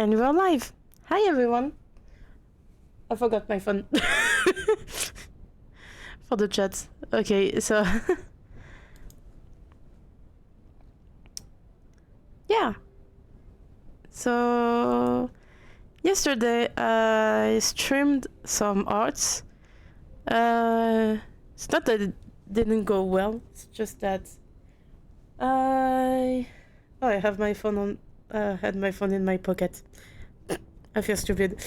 And we're live. Hi everyone. I forgot my phone. For the chat. Okay, so... yeah. So... yesterday I streamed some arts. It's not that it didn't go well, it's just that... I have my phone on... had my phone in my pocket. I feel stupid.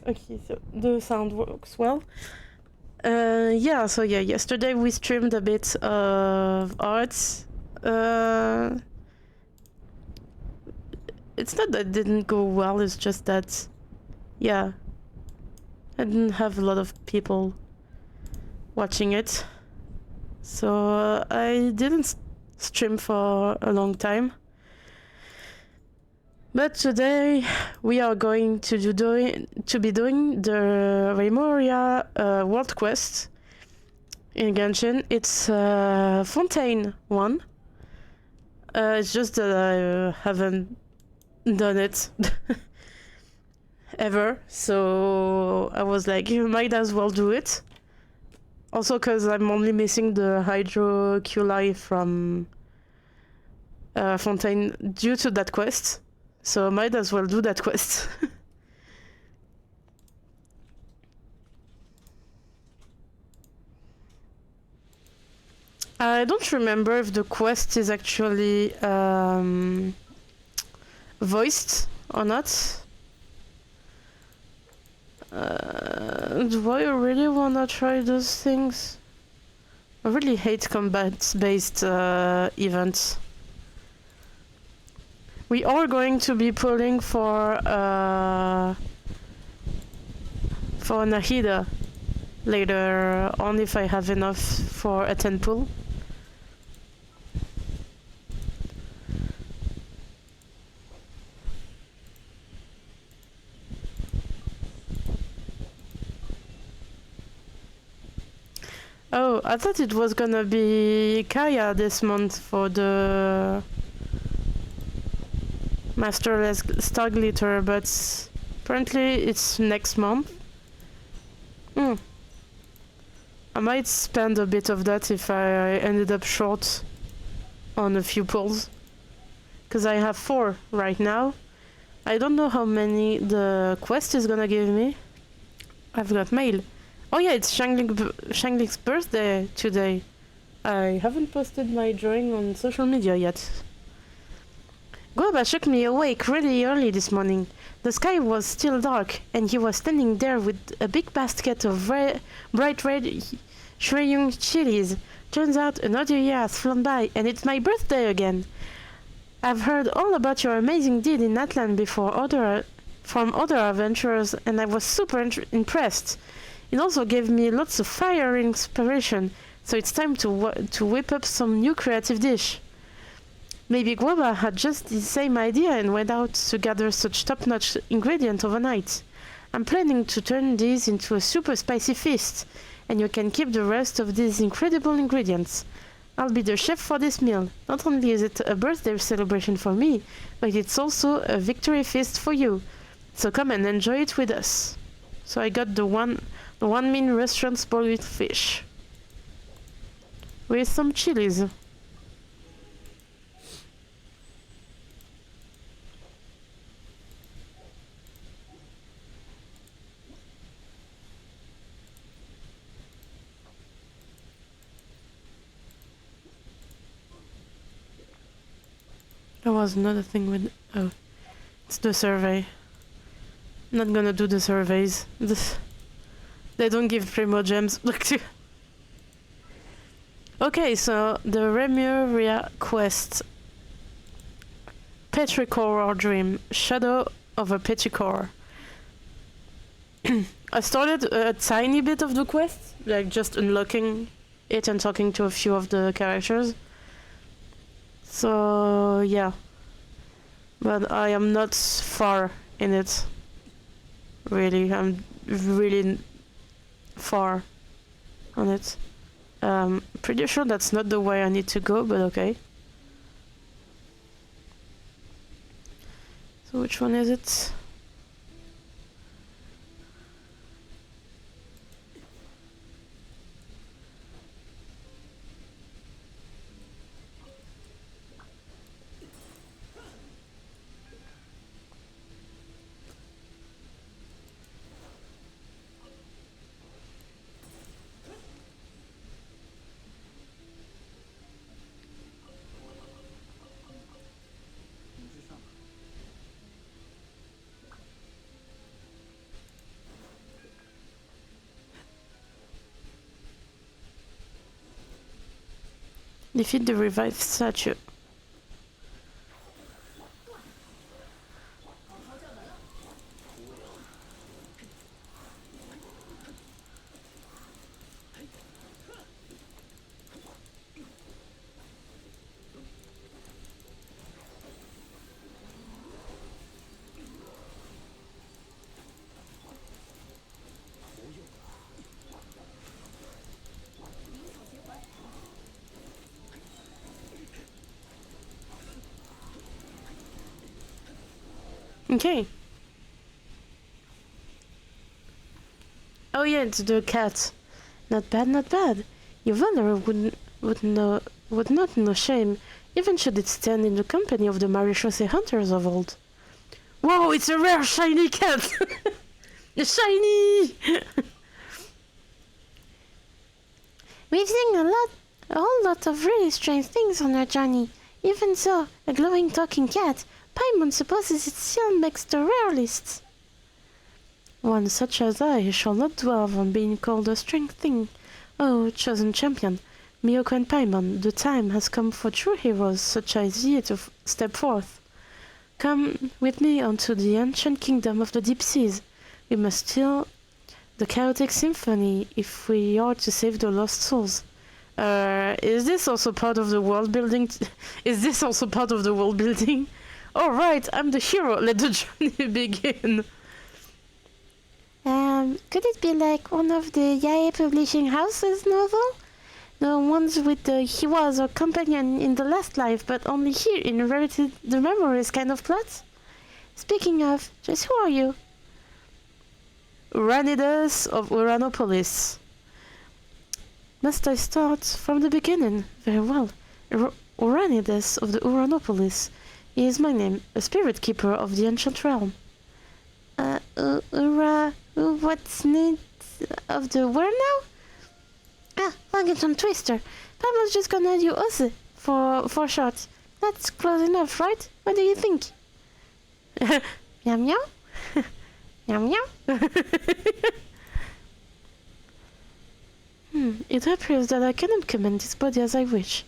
Okay, so the sound works well. Yesterday we streamed a bit of arts. It's not that it didn't go well, it's just that, yeah, I didn't have a lot of people watching it. So I didn't stream for a long time. But today we are going to be doing the Remuria World Quest in Genshin. It's Fontaine one. It's just that I haven't done it ever, so I was like, you might as well do it. Also because I'm only missing the Hydroculi from Fontaine due to that quest. So I might as well do that quest. I don't remember if the quest is actually voiced or not. Do I really wanna try those things? I really hate combat-based events. We are going to be pulling for Nahida later on if I have enough for a 10 pull. Oh, I thought it was gonna be Kaya this month for the Masterless Star Glitter, but apparently it's next month. I might spend a bit of that if I ended up short on a few pulls. Because I have 4 right now. I don't know how many the quest is gonna give me. I've got mail. Oh yeah, it's Shangling's birthday today. I haven't posted my drawing on social media yet. Guoba shook me awake really early this morning. The sky was still dark, and he was standing there with a big basket of bright red Shreyung chilies. Turns out another year has flown by, and it's my birthday again. I've heard all about your amazing deed in Atlan before from other adventurers, and I was super impressed. It also gave me lots of fire inspiration, so it's time to whip up some new creative dish. Maybe Guoba had just the same idea and went out to gather such top-notch ingredients overnight. I'm planning to turn these into a super spicy feast, and you can keep the rest of these incredible ingredients. I'll be the chef for this meal. Not only is it a birthday celebration for me, but it's also a victory feast for you. So come and enjoy it with us. So I got the one mean restaurant's boiled fish with some chilies. There was another thing with... oh, it's the survey. I'm not gonna do the surveys. They don't give primo gems. Okay, so the Remuria Quest. Petrichor Dream. Shadow of a Petrichor. I started a tiny bit of the quest, like just unlocking it and talking to a few of the characters. So yeah, but I am not far in it. Really, I'm really far on it. Pretty sure that's not the way I need to go, but okay. So which one is it? Defeat the revived statue. Okay. Oh yeah, it's the cat. Not bad, not bad. Your valor would not know shame, even should it stand in the company of the Marechaussee hunters of old. Whoa, it's a rare shiny cat! Shiny! We've seen a whole lot of really strange things on our journey. Even so, a glowing talking cat, Paimon supposes it still makes the rare lists. One such as I shall not dwell on being called a strange thing. Oh, chosen champion, Miyoko and Paimon, the time has come for true heroes such as ye to step forth. Come with me onto the ancient kingdom of the deep seas. We must steal the chaotic symphony if we are to save the lost souls. Is this also part of the world building? Is this also part of the world building? All right, I'm the hero. Let the journey begin. Could it be like one of the Yae Publishing House's novel? The ones with the he was a companion in the last life, but only here inherited the memories kind of plot? Speaking of, just who are you? Uranidas of Uranopolis. Must I start from the beginning? Very well. Uranidas of the Uranopolis is my name, a spirit keeper of the ancient realm. What's need of the word now? Ah, Langton Twister. Pablo's just gonna do Ose for short. That's close enough, right? What do you think? Yum yum? Yum yum? It appears that I cannot command this body as I wish,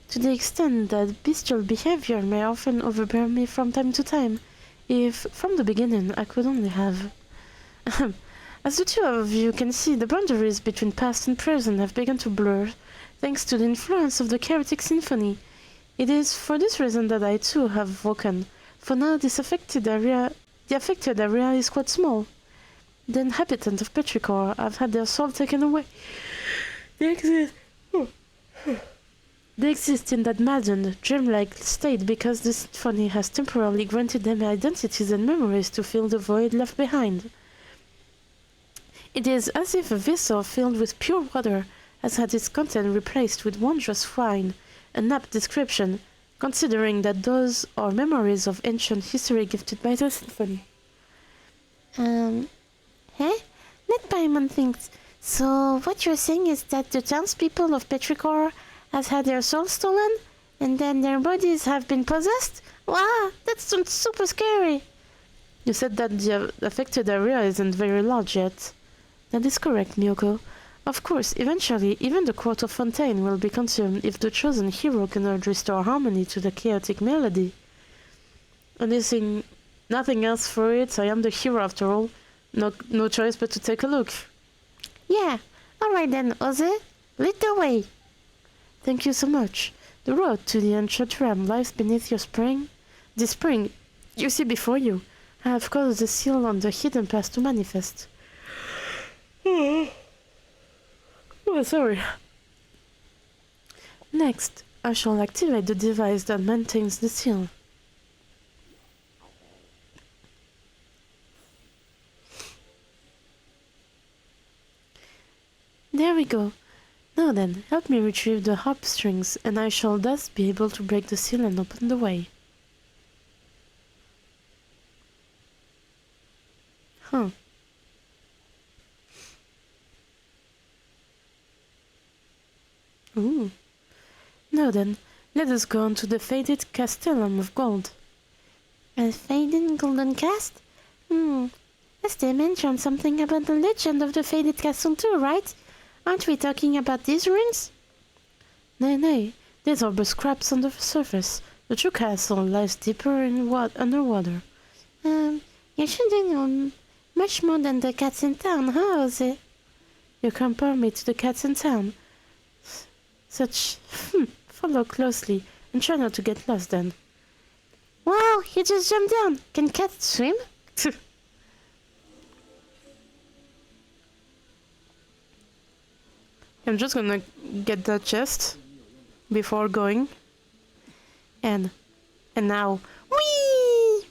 to the extent that bestial behavior may often overbear me from time to time, if, from the beginning, I could only have. As the two of you can see, the boundaries between past and present have begun to blur, thanks to the influence of the chaotic symphony. It is for this reason that I too have woken. For now, the affected area is quite small. The inhabitants of Petrichor have had their soul taken away. They exist in that maddened, dreamlike state because the symphony has temporarily granted them identities and memories to fill the void left behind. It is as if a vessel filled with pure water has had its content replaced with wondrous wine, an apt description, considering that those are memories of ancient history gifted by the symphony. Let Paimon think. So, what you're saying is that the townspeople of Petrichor have had their souls stolen, and then their bodies have been possessed? Wow, that sounds super scary. You said that the affected area isn't very large yet. That is correct, Miyoko. Of course, eventually, even the Court of Fontaine will be consumed if the chosen hero cannot restore harmony to the chaotic melody. Nothing else for it, I am the hero after all. No choice but to take a look. Yeah, alright then, Oze, lead the way. Thank you so much. The road to the ancient realm lies beneath your spring. The spring you see before you. I have caused the seal on the hidden path to manifest. Oh, sorry. Next, I shall activate the device that maintains the seal. we go. Now then, help me retrieve the harp strings, and I shall thus be able to break the seal and open the way. Huh. Ooh. Now then, let us go on to the faded castellum of gold. A faded golden cast? Esther mentioned something about the legend of the faded castle too, right? Aren't we talking about these ruins? Nay, these are but scraps on the surface. The true castle lies deeper in underwater. You shouldn't know much more than the cats in town, huh, Jose? You compare me to the cats in town. Follow closely and try not to get lost then. Wow, you just jumped down. Can cats swim? I'm just gonna get that chest before going. And now, whee!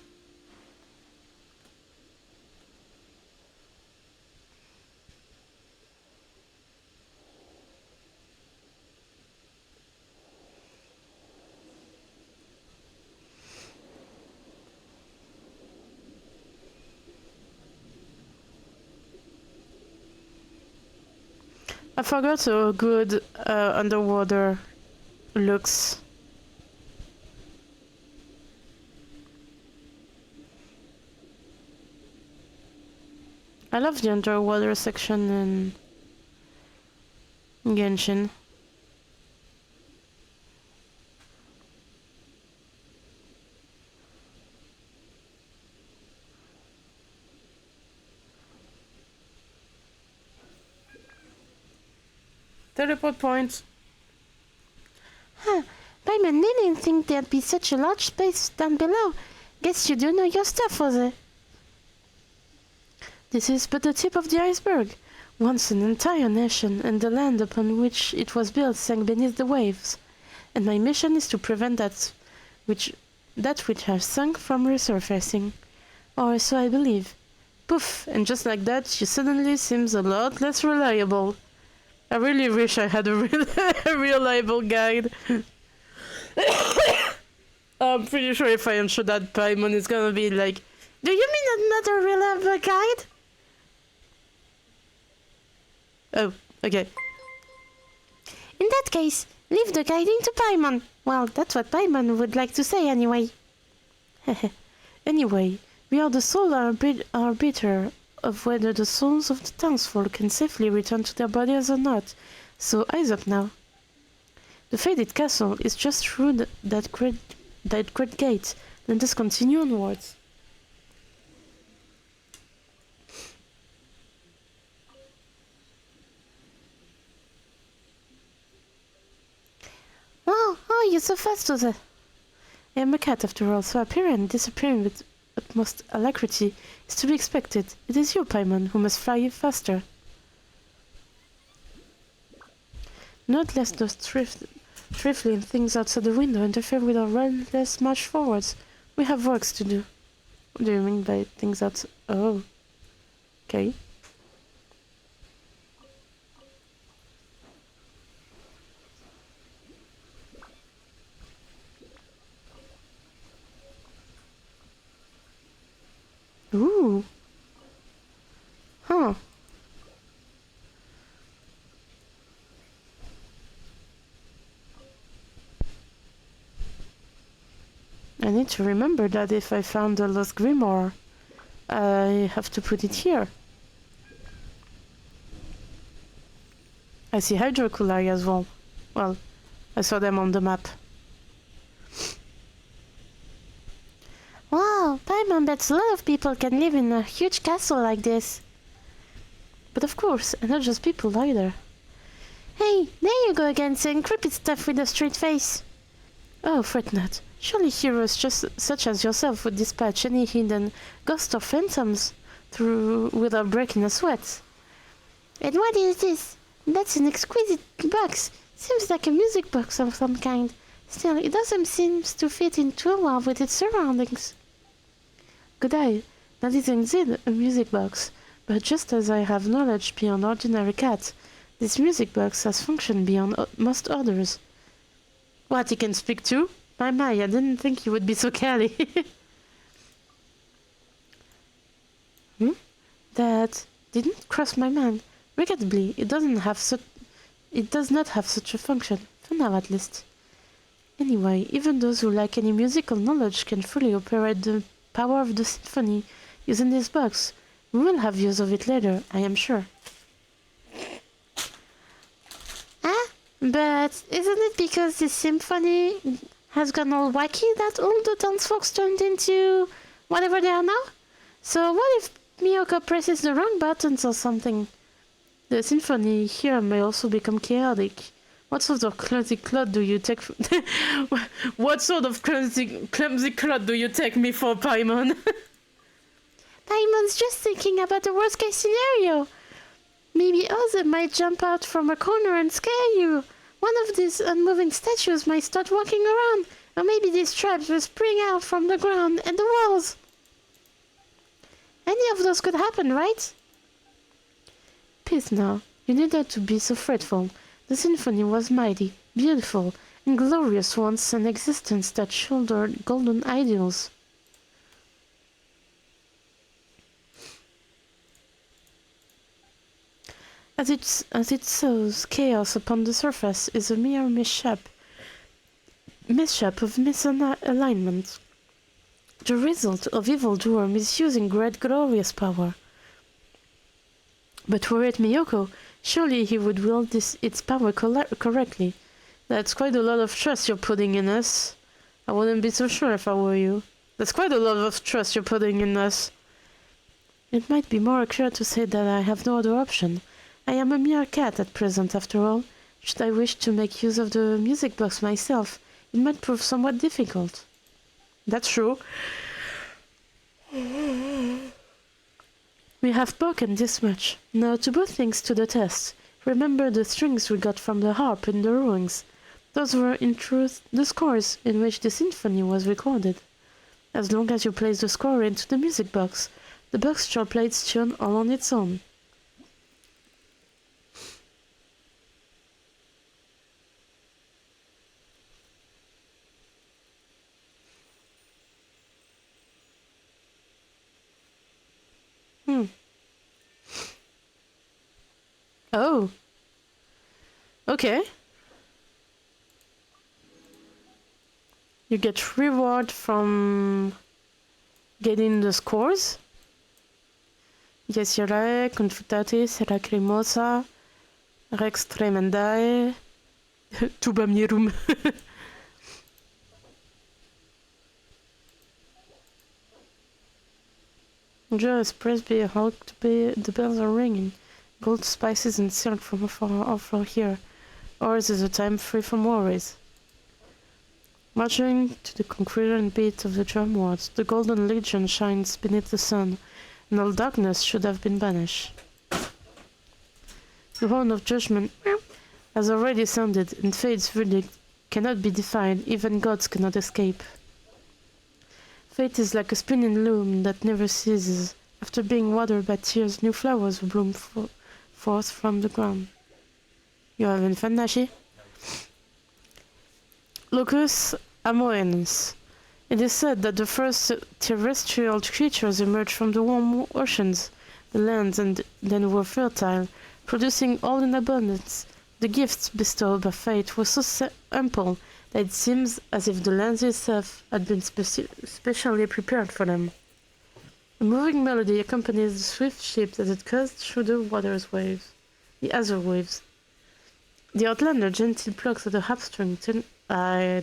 I forgot how good underwater looks. I love the underwater section in Genshin. Teleport point. Huh. Paimon didn't think there'd be such a large space down below. Guess you do know your stuff, Jose. This is but the tip of the iceberg. Once an entire nation and the land upon which it was built sank beneath the waves. And my mission is to prevent that which has sunk from resurfacing. Or so I believe. Poof, and just like that, she suddenly seems a lot less reliable. I really wish I had a reliable guide. I'm pretty sure if I answer that Paimon, it's gonna be like, do you mean another reliable guide? Oh, okay. In that case, leave the guiding to Paimon. Well, that's what Paimon would like to say anyway. Anyway, we are the sole arbiter of whether the souls of the townsfolk can safely return to their bodies or not, so eyes up now. The faded castle is just through that great gate. Let us continue onwards. Wow, oh, you're so fast, Jose. I am a cat after all, so appearing and disappearing with utmost alacrity is to be expected. It is you, Paimon, who must fly faster. Not lest those trifling things outside the window interfere with our relentless march forwards. We have works to do. What do you mean by things outside? Oh. Okay. Ooh. Huh. I need to remember that if I found the lost grimoire, I have to put it here. I see hydroculi as well. Well, I saw them on the map. Wow, Paimon bets a lot of people can live in a huge castle like this. But of course, and not just people either. Hey, there you go again saying creepy stuff with a straight face. Oh, fret not. Surely heroes just such as yourself would dispatch any hidden ghosts or phantoms through without breaking a sweat. And what is this? That's an exquisite box. Seems like a music box of some kind. Still, it doesn't seem to fit in too well with its surroundings. Good eye. That is indeed a music box, but just as I have knowledge beyond ordinary cat, This music box has function beyond most others. What, he can speak too? My, I didn't think you would be so careless. That didn't cross my mind. Regrettably, it does not have such a function, for now at least. Anyway, even those who lack any musical knowledge can fully operate the power of the symphony using this box. We will have use of it later, I am sure. But isn't it because this symphony has gone all wacky that all the townsfolk turned into whatever they are now? So what if Miyoko presses the wrong buttons or something? The symphony here may also become chaotic. What sort of clumsy clod do you take? What sort of clumsy clod do you take me for, Paimon? Paimon's just thinking about the worst case scenario. Maybe Oza might jump out from a corner and scare you. One of these unmoving statues might start walking around, or maybe these traps will spring out from the ground and the walls. Any of those could happen, right? Peace now. You need not to be so fretful. The symphony was mighty, beautiful, and glorious once an existence that shouldered golden ideals. As it sows chaos upon the surface is a mere mishap of misalignment. The result of evildoer misusing great glorious power. But were it Miyoko, surely he would wield its power correctly. That's quite a lot of trust you're putting in us. I wouldn't be so sure if I were you. That's quite a lot of trust you're putting in us. It might be more accurate to say that I have no other option. I am a mere cat at present, after all. Should I wish to make use of the music box myself, it might prove somewhat difficult. That's true. We have spoken this much. Now to put things to the test. Remember the strings we got from the harp in the ruins. Those were, in truth, the scores in which the symphony was recorded. As long as you place the score into the music box, the box shall play its tune all on its own. Oh. Okay. You get reward from getting the scores. Yesire, Confutatis, Lacrimosa, Rex Tremendae, Tubamirum. Just Presby, how to be, the bells are ringing. Gold, spices, and silk from afar offer here. Ours is a time free from worries. Marching to the concurrent beat of the drum wards, the golden legion shines beneath the sun, and all darkness should have been banished. The horn of judgment has already sounded, and fate's verdict cannot be defied, even gods cannot escape. Fate is like a spinning loom that never ceases. After being watered by tears, new flowers bloom forth from the ground. You having fun, Nashi? Locus amoenus. It is said that the first terrestrial creatures emerged from the warm oceans, the lands, and then were fertile, producing all in abundance. The gifts bestowed by fate were so ample that it seems as if the land itself had been specially prepared for them. A moving melody accompanies the swift ship as it cuts through the the azure waves. The outlander gently plucks at the harpstring. I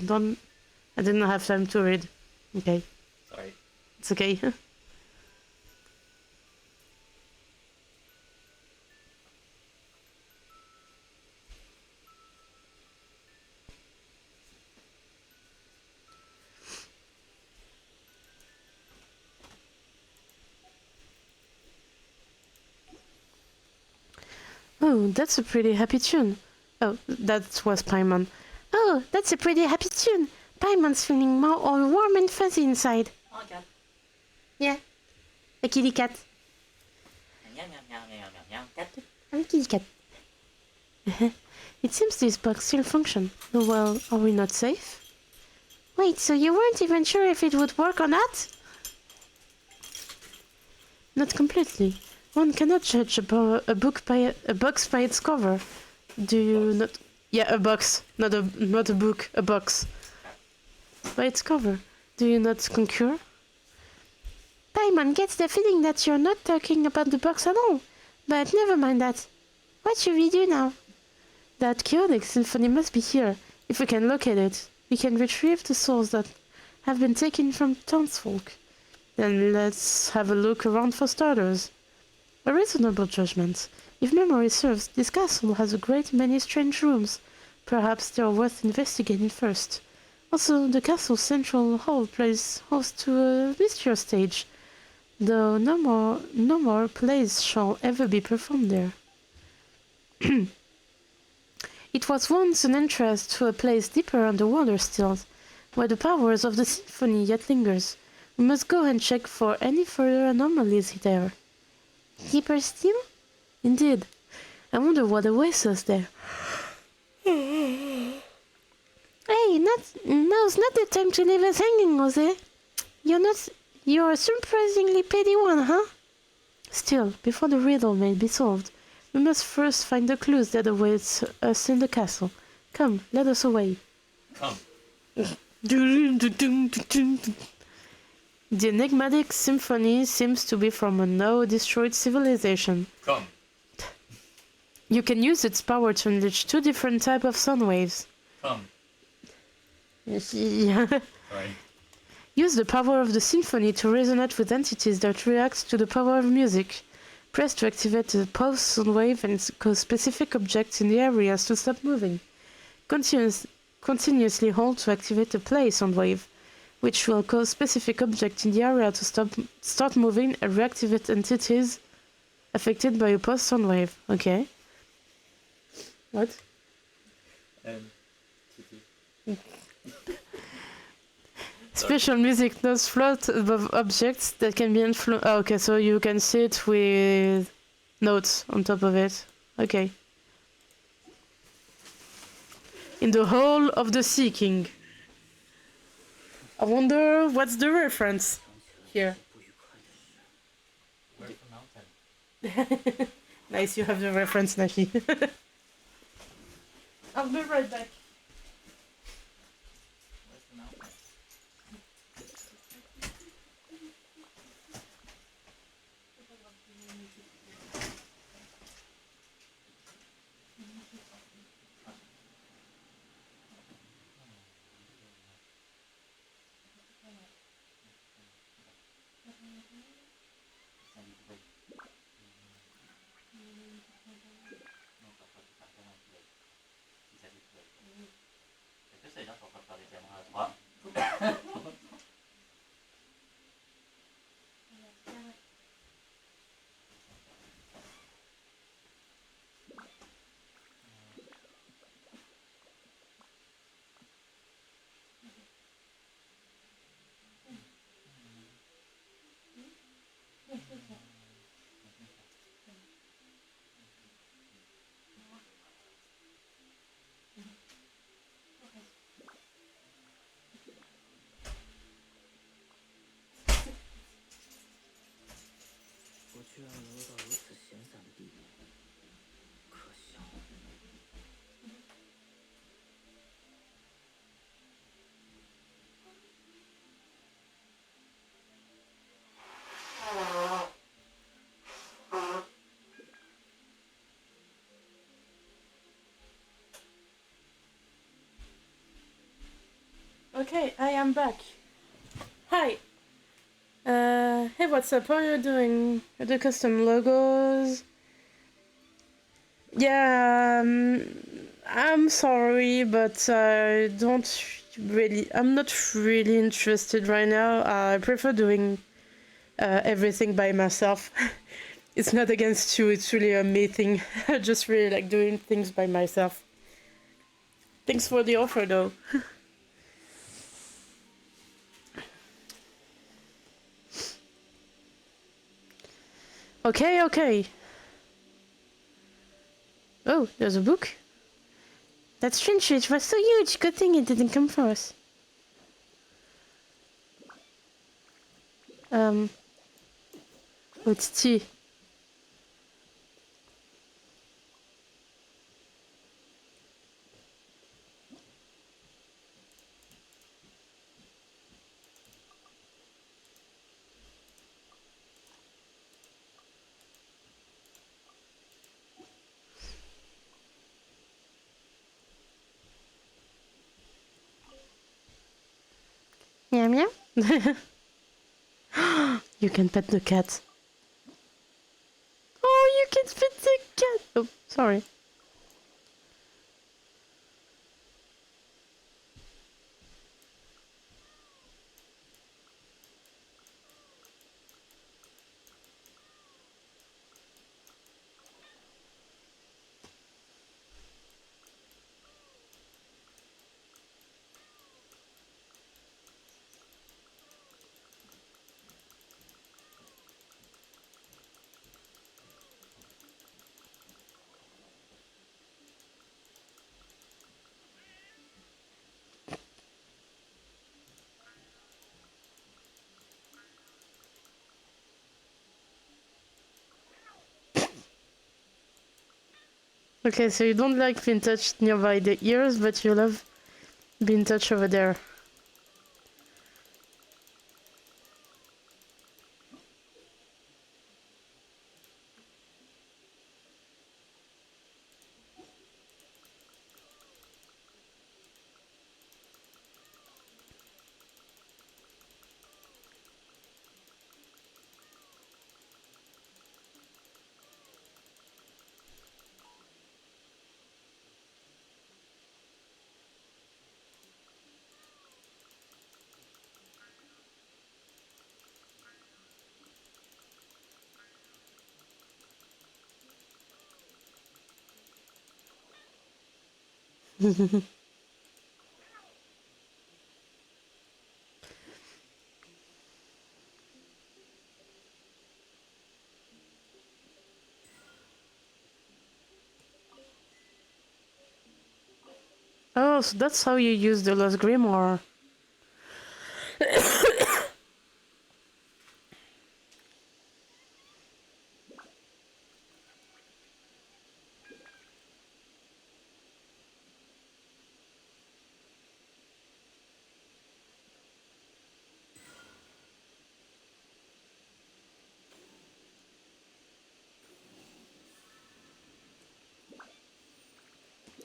didn't have time to read. Okay. Sorry. It's okay. Oh, that's a pretty happy tune. Oh, that was Paimon. Oh, that's a pretty happy tune. Paimon's feeling more all warm and fuzzy inside. Oh, cat. Yeah. A kitty cat. Meow, meow, meow, meow, meow, meow, cat. I'm a kitty cat. It seems this box still functions. Oh well, are we not safe? Wait, so you weren't even sure if it would work or not? Not completely. One cannot judge a box by its cover. Do you not? Yeah, a box, not a book, a box. By its cover. Do you not concur? Paimon gets the feeling that you're not talking about the box at all. But never mind that. What should we do now? That chaotic symphony must be here. If we can locate it, we can retrieve the souls that have been taken from townsfolk. Then let's have a look around for starters. A reasonable judgment. If memory serves, this castle has a great many strange rooms. Perhaps they are worth investigating first. Also, the castle's central hall plays host to a mystery stage, though no more plays shall ever be performed there. It was once an entrance to a place deeper underwater still, where the powers of the symphony yet lingers. We must go and check for any further anomalies there. Deeper still? Indeed. I wonder what awaits us there. Hey, now's not the time to leave us hanging, Jose. You're a surprisingly petty one, huh? Still, before the riddle may be solved, we must first find the clues that await us in the castle. Come, let us away. Come. The enigmatic symphony seems to be from a now-destroyed civilization. Come. You can use its power to unleash two different types of sound waves. Come. Yeah. Sorry. Use the power of the symphony to resonate with entities that react to the power of music. Press to activate the pulse sound wave and cause specific objects in the areas to stop moving. Continuously hold to activate the play sound wave, which will cause specific objects in the area to start moving and reactivate entities affected by a pulse sound wave. Okay. What? Special music notes float above objects that can be influenced. Oh, okay, so you can see it with notes on top of it. Okay. In the Hall of the Seeking. I wonder what's the reference here. Where's the mountain? Nice, you have the reference, Nashi. I'll be right back. Where's the mountain? Okay, I am back. Hi. Hey, what's up? How are you doing? The custom logos. Yeah, I'm sorry, but I'm not really interested right now. I prefer doing everything by myself. It's not against you, it's really a me thing. I just really like doing things by myself. Thanks for the offer, though. Okay. Oh, there's a book. That's strange. It was so huge. Good thing it didn't come for us. Oh, it's tea. Meow meow. You can pet the cat. Oh, you can pet the cat. Oh, sorry. Okay, so you don't like being touched nearby the ears, but you love being touched over there. Oh, so that's how you use the Lost Grimoire.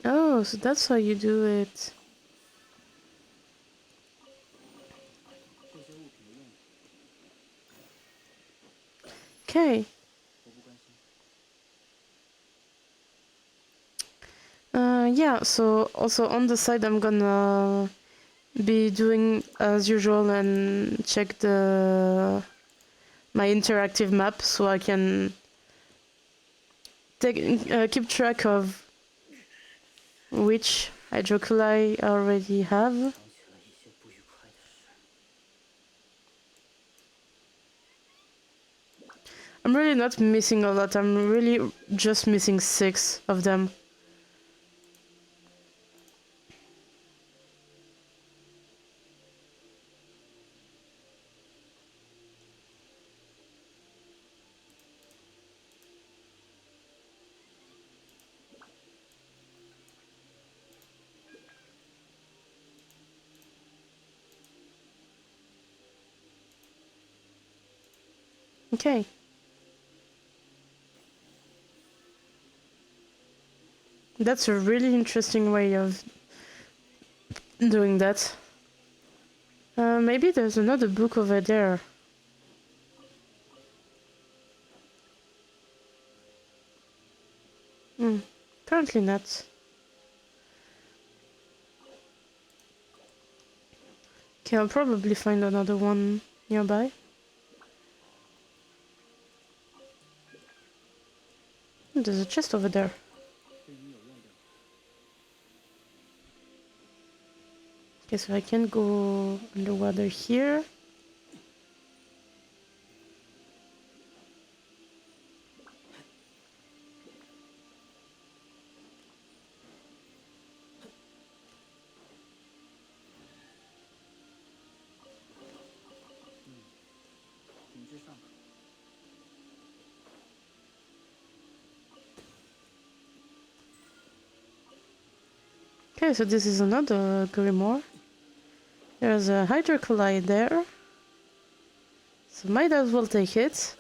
Oh, so that's how you do it. Okay. Yeah, so also on the side I'm gonna be doing as usual and check the my interactive map so I can keep track of which hydroculi I already have. I'm really not missing a lot. I'm really just missing 6 of them. Okay. That's a really interesting way of doing that. Maybe there's another book over there. Hmm. Currently not. Okay, I'll probably find another one nearby. There's a chest over there. Okay, so I can go underwater here. Okay, so this is another Grimoire. There's a Hydrocolite there. So might as well take it.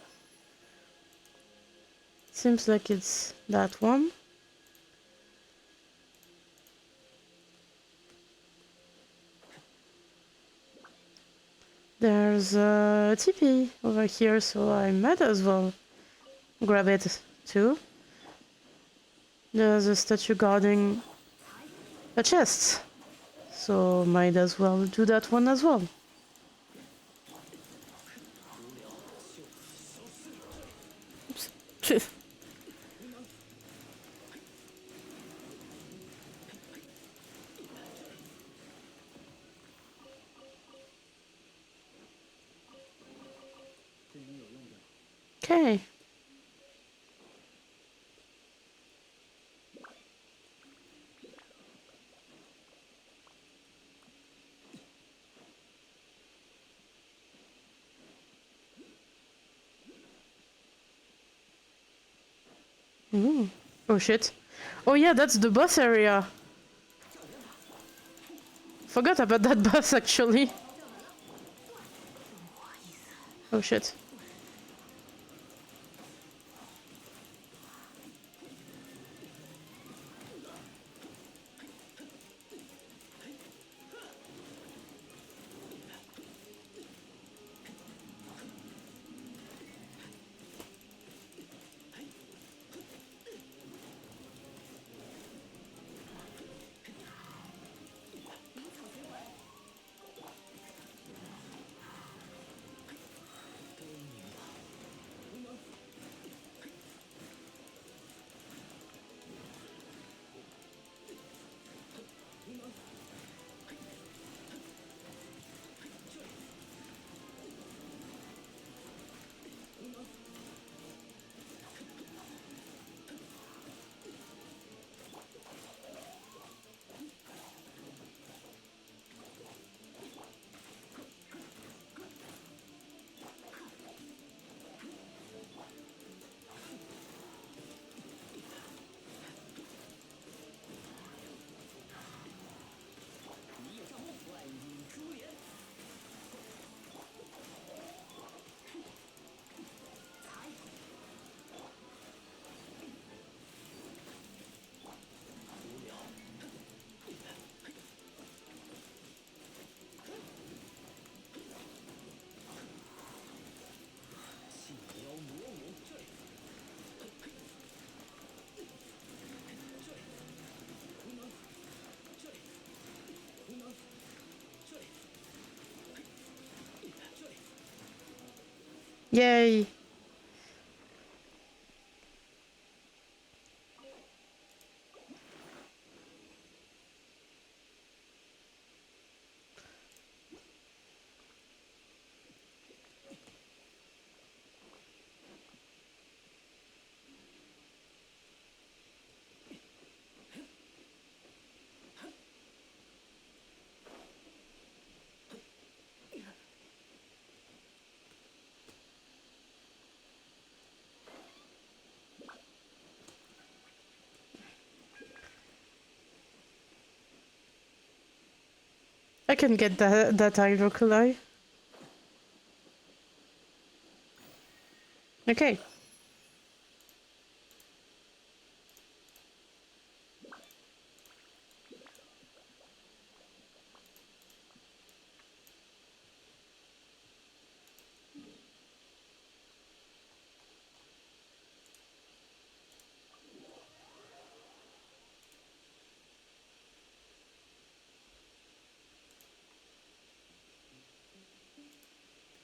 Seems like it's that one. There's a TP over here, so I might as well grab it too. There's a statue guarding a chest, so might as well do that one as well. Oops. Okay. Ooh. Oh shit. Oh yeah, that's the boss area. Forgot about that boss actually. Oh shit. Yay. I can get that hydrocolite. Okay.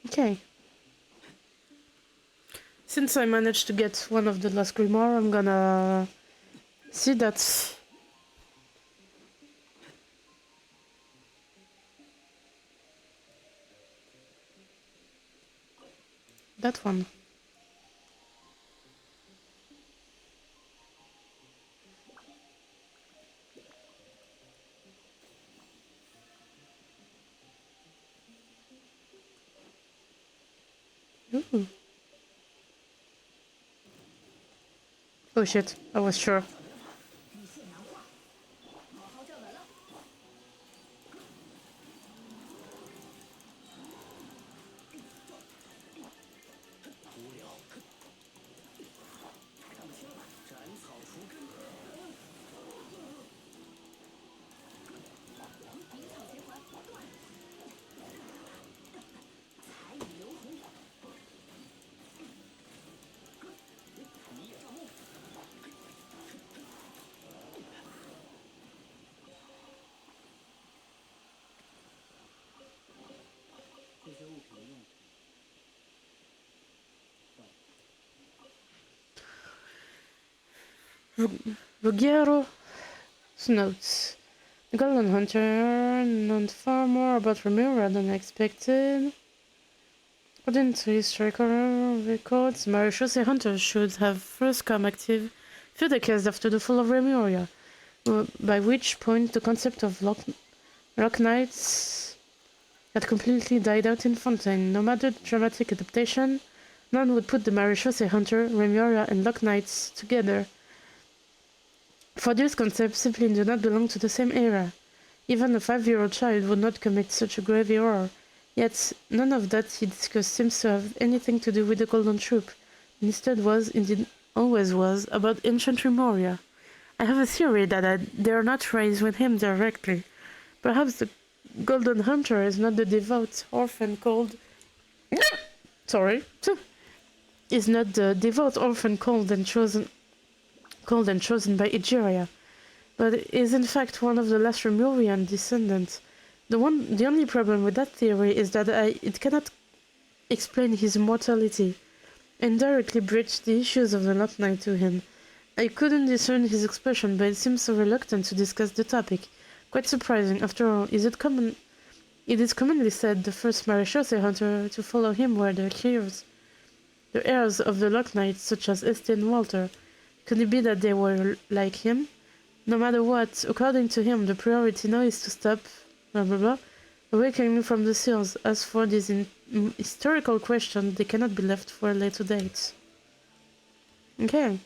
Okay. Since I managed to get one of the last Grimoire, I'm gonna see that. That one. Ooh. Oh shit, I was sure. Ruggiero notes. The Golden Hunter known far more about Remuria than I expected. According to historical records, Mauritius hunters should have first come active few decades after the fall of Remuria, by which point the concept of Loch Knights had completely died out in Fontaine. No matter the dramatic adaptation, none would put the Mauritius hunter, Remuria, and Loch Knights together. For these concepts simply do not belong to the same era. Even a 5-year-old child would not commit such a grave error. Yet none of that he discussed seems to have anything to do with the Golden Troop. Instead was, indeed always was, about ancient Remuria. I have a theory that they are not raised with him directly. Perhaps the Golden Hunter is not the devout orphan called... Sorry. Is not the devout orphan called and chosen by Egeria, but is in fact one of the last Remurian descendants. The only problem with that theory is that it cannot explain his immortality, and directly bridge the issues of the Loch Knight to him. I couldn't discern his expression, but it seems so reluctant to discuss the topic. Quite surprising, after all. It is commonly said the first Mauritius hunter to follow him were the heirs of the Loch Knights, such as Este and Walter. Could it be that they were like him? No matter what, according to him, the priority now is to stop awakening from the seals. As for these historical questions, they cannot be left for a later date. Okay.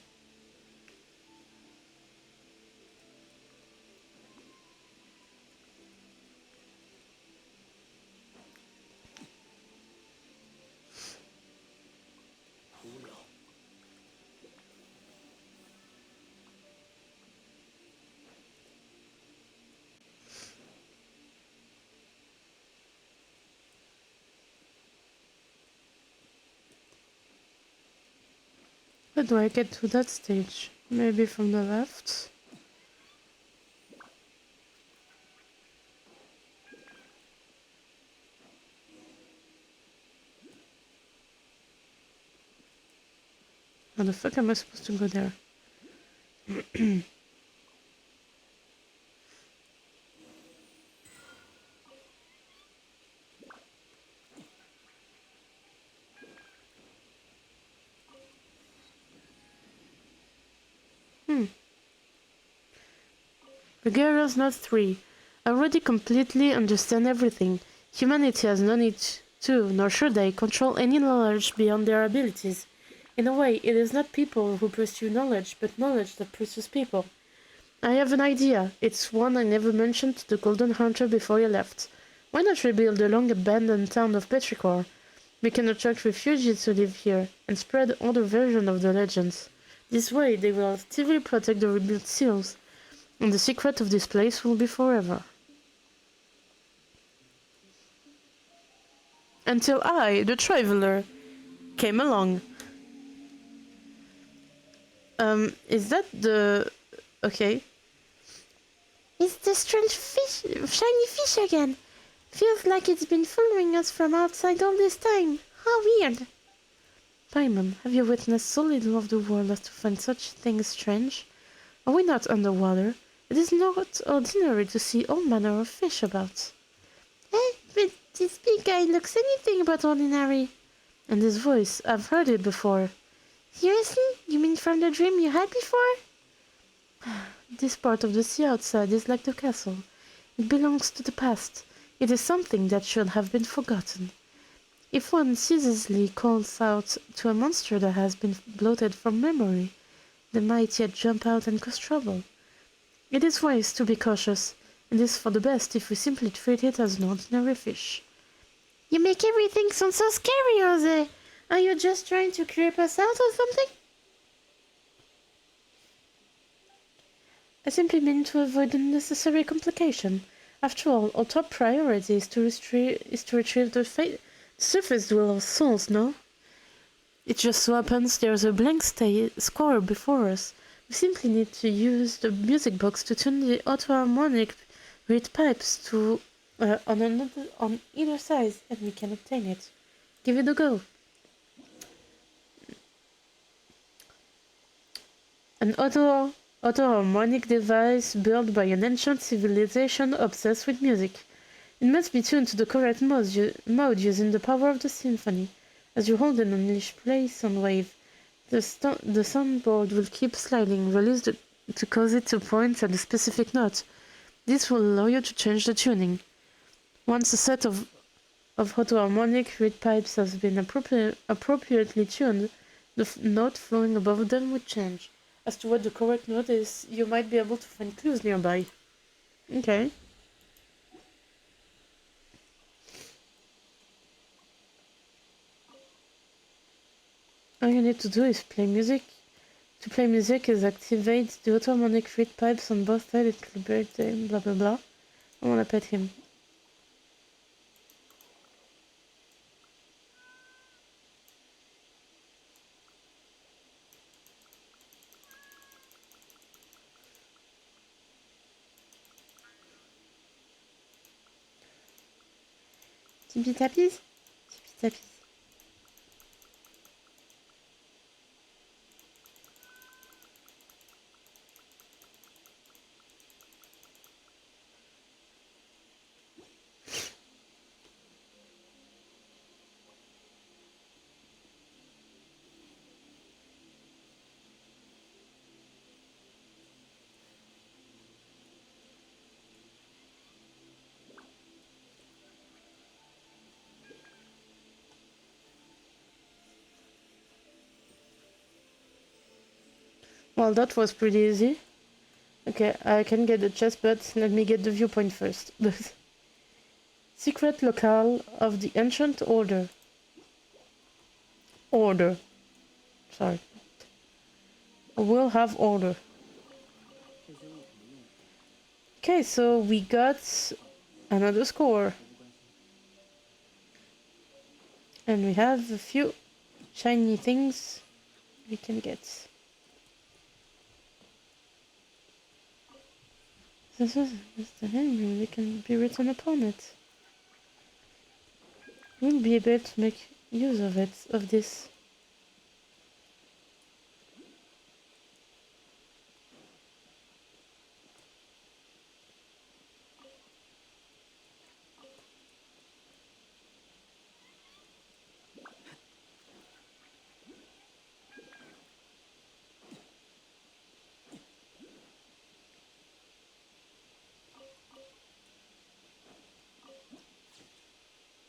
How do I get to that stage? Maybe from the left? How the fuck am I supposed to go there? Reguero's Note 3. I already completely understand everything. Humanity has no need to, nor should they, control any knowledge beyond their abilities. In a way, it is not people who pursue knowledge, but knowledge that pursues people. I have an idea. It's one I never mentioned to the Golden Hunter before he left. Why not rebuild the long-abandoned town of Petrichor? We can attract refugees to live here, and spread other versions of the legends. This way, they will actively protect the rebuilt seals, and the secret of this place will be forever. Until I, the traveler, came along. Is that the... Okay. It's the strange fish, shiny fish again. Feels like it's been following us from outside all this time. How weird. Paimon, have you witnessed so little of the world as to find such things strange? Are we not underwater? It is not ordinary to see all manner of fish about. But this big guy looks anything but ordinary. And his voice, I've heard it before. Seriously? You mean from the dream you had before? This part of the sea outside is like the castle. It belongs to the past. It is something that should have been forgotten. If one ceaselessly calls out to a monster that has been blotted from memory, they might yet jump out and cause trouble. It is wise to be cautious, and is for the best if we simply treat it as an ordinary fish. You make everything sound so scary, Jose. Are you just trying to creep us out or something? I simply mean to avoid unnecessary complication. After all, our top priority is to retrieve the surface dweller's souls, no? It just so happens there's a blank score before us. We simply need to use the music box to tune the auto-harmonic reed pipes to on either side, and we can obtain it. Give it a go. An auto-harmonic device built by an ancient civilization obsessed with music. It must be tuned to the correct mode using the power of the symphony. As you hold and unleash play sound wave, the soundboard will keep sliding, released to cause it to point at a specific note. This will allow you to change the tuning. Once a set of auto-harmonic reed pipes has been appropriately tuned, the note flowing above them would change. As to what the correct note is, you might be able to find clues nearby. Okay. All you need to do is play music. To play music is activate the auto-harmonic reed pipes on both sides, equilibrate them, blah blah blah. I wanna pet him. Tippy tappies? Tippy tappies. Well, that was pretty easy. Okay, I can get the chest, but let me get the viewpoint first. Secret locale of the ancient order. Order. Sorry. We'll have order. Okay, so we got another score. And we have a few shiny things we can get. This is the name that can be written upon it. We'll be able to make use of it, of this.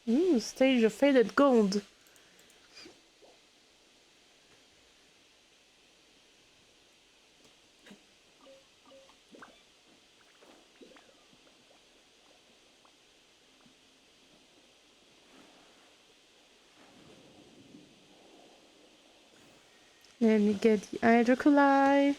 Ooh, stage of faded gold. Let me get the hydrocoli.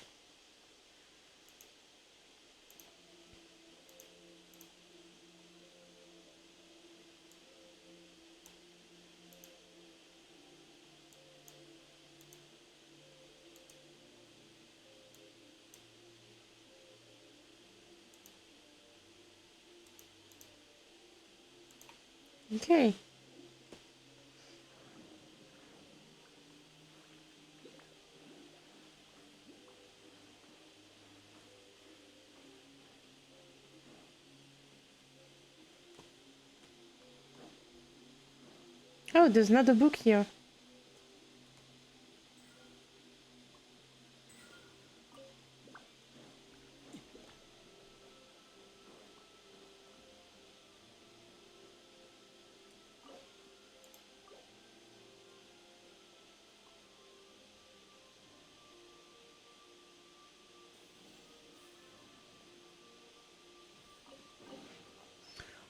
Okay. Oh, there's not a book here.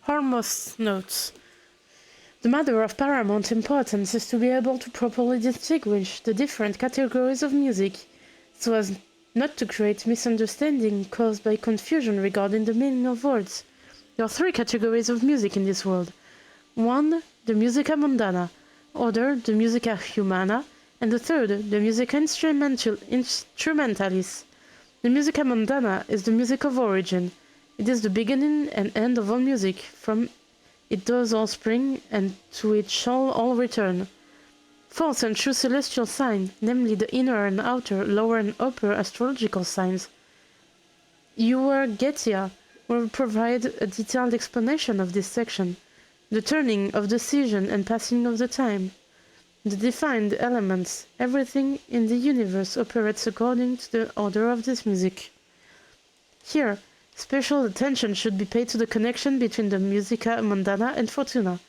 Harmos notes. The matter of paramount importance is to be able to properly distinguish the different categories of music, so as not to create misunderstanding caused by confusion regarding the meaning of words. There are three categories of music in this world. One, the musica mundana, other, the musica humana, and the third, the musica instrumentalis. The musica mundana is the music of origin. It is the beginning and end of all music. From it does all spring, and to it shall all return. False and true celestial sign, namely the inner and outer, lower and upper astrological signs. Your Getia will provide a detailed explanation of this section, the turning of the season and passing of the time, the defined elements. Everything in the universe operates according to the order of this music. Here, special attention should be paid to the connection between the Musica Mundana and Fortuna.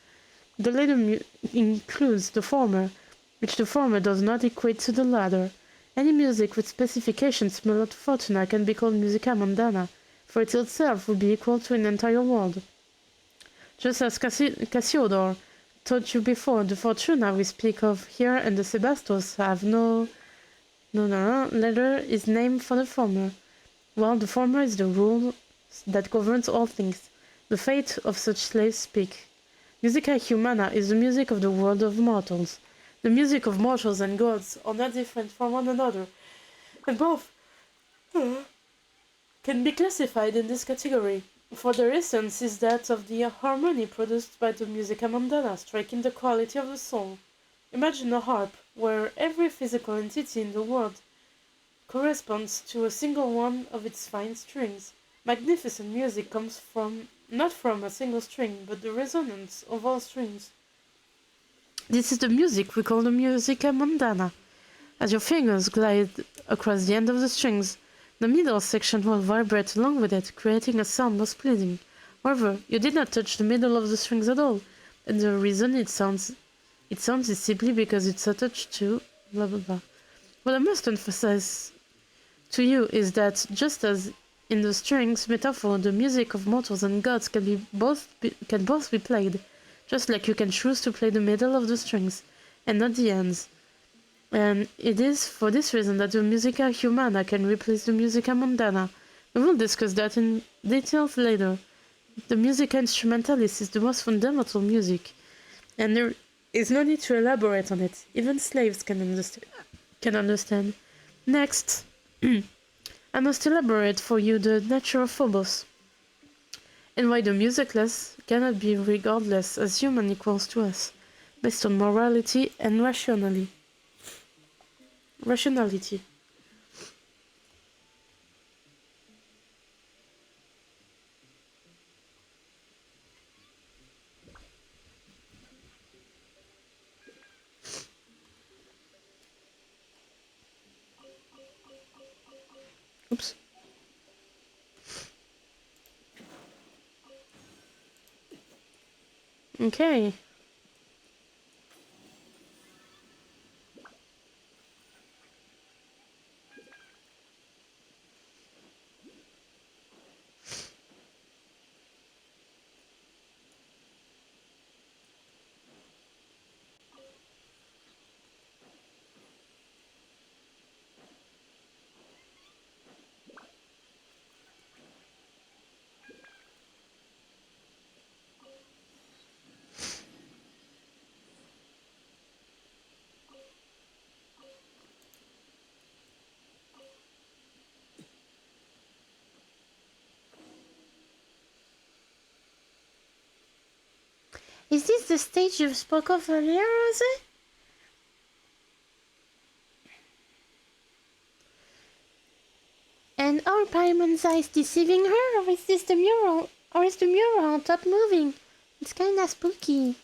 The latter includes the former, which the former does not equate to the latter. Any music with specifications similar to Fortuna can be called Musica Mundana, for it itself would be equal to an entire world. Just as Cassiodor told you before, the Fortuna we speak of here and the Sebastos have no letter is named for the former, while the former is the rule that governs all things. The fate of such slaves speak. Musica Humana is the music of the world of mortals. The music of mortals and gods are not different from one another, and both can be classified in this category, for their essence is that of the harmony produced by the Musica Mundana, striking the quality of the soul. Imagine a harp, where every physical entity in the world corresponds to a single one of its fine strings. Magnificent music comes not from a single string, but the resonance of all strings. This is the music we call the Musica Mundana. As your fingers glide across the end of the strings, the middle section will vibrate along with it, creating a sound most pleasing. However, you did not touch the middle of the strings at all, and the reason it sounds is simply because it's attached to blah blah blah. What I must emphasize to you is that just as in the strings metaphor, the music of mortals and gods can both be played, just like you can choose to play the middle of the strings and not the ends. And it is for this reason that the Musica Humana can replace the Musica Mundana. We will discuss that in details later. The Musica Instrumentalis is the most fundamental music, and there is no need to elaborate on it. Even slaves can understand. Next, I must elaborate for you the nature of Phobos, and why the musicless cannot be regardless as human equals to us, based on morality and rationality. Oops. Okay. Is this the stage you spoke of earlier, Rose? And are Paimon's eyes deceiving her, or is this the mural? Or is the mural on top moving? It's kinda spooky.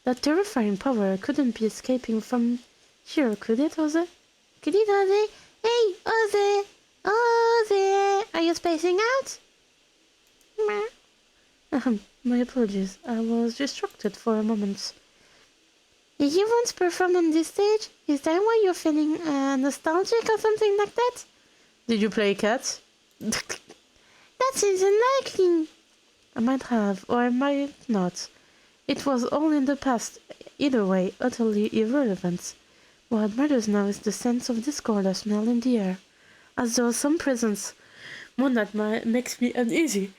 That terrifying power couldn't be escaping from here, could it, Rose? Could it, Rose? Hey, Rose! Rose! Are you spacing out? My apologies. I was distracted for a moment. Did you once perform on this stage? Is that why you're feeling nostalgic or something like that? Did you play cat? That seems unlikely. I might have, or I might not. It was all in the past. Either way, utterly irrelevant. What matters now is the sense of discord I smell in the air. As though some presence, one that makes me uneasy,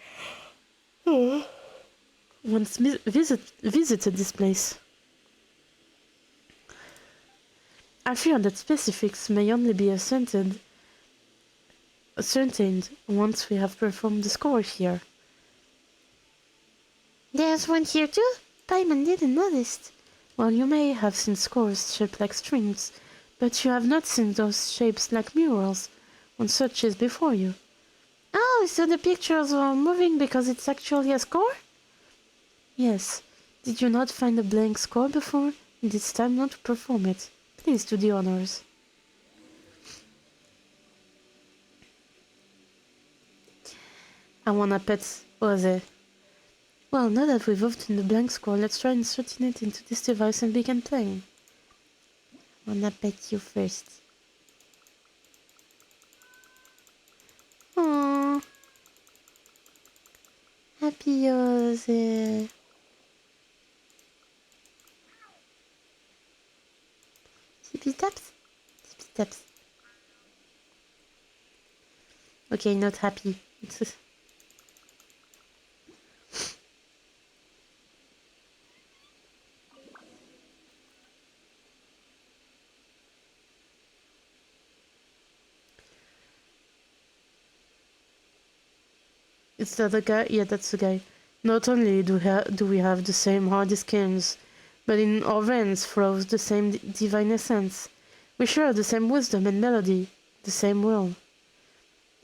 once visited this place. I fear that specifics may only be ascertained once we have performed the score here. There's one here too? Paimon didn't notice. Well, you may have seen scores shaped like strings, but you have not seen those shapes like murals. One such is before you. Oh, Oh, so the pictures are moving because it's actually a score? Yes. Did you not find a blank score before? It's time not to perform it. Please do the honors. I wanna pet Jose. Well, now that we've obtained the blank score, let's try inserting it into this device and begin playing. I wanna pet you first. Aww. Happy Jose. Tippy taps. Tippy taps. Okay, not happy. It's the other guy? Yeah, that's the guy. Not only do we have the same hardest games, but in our veins flows the same divine essence. We share the same wisdom and melody, the same will.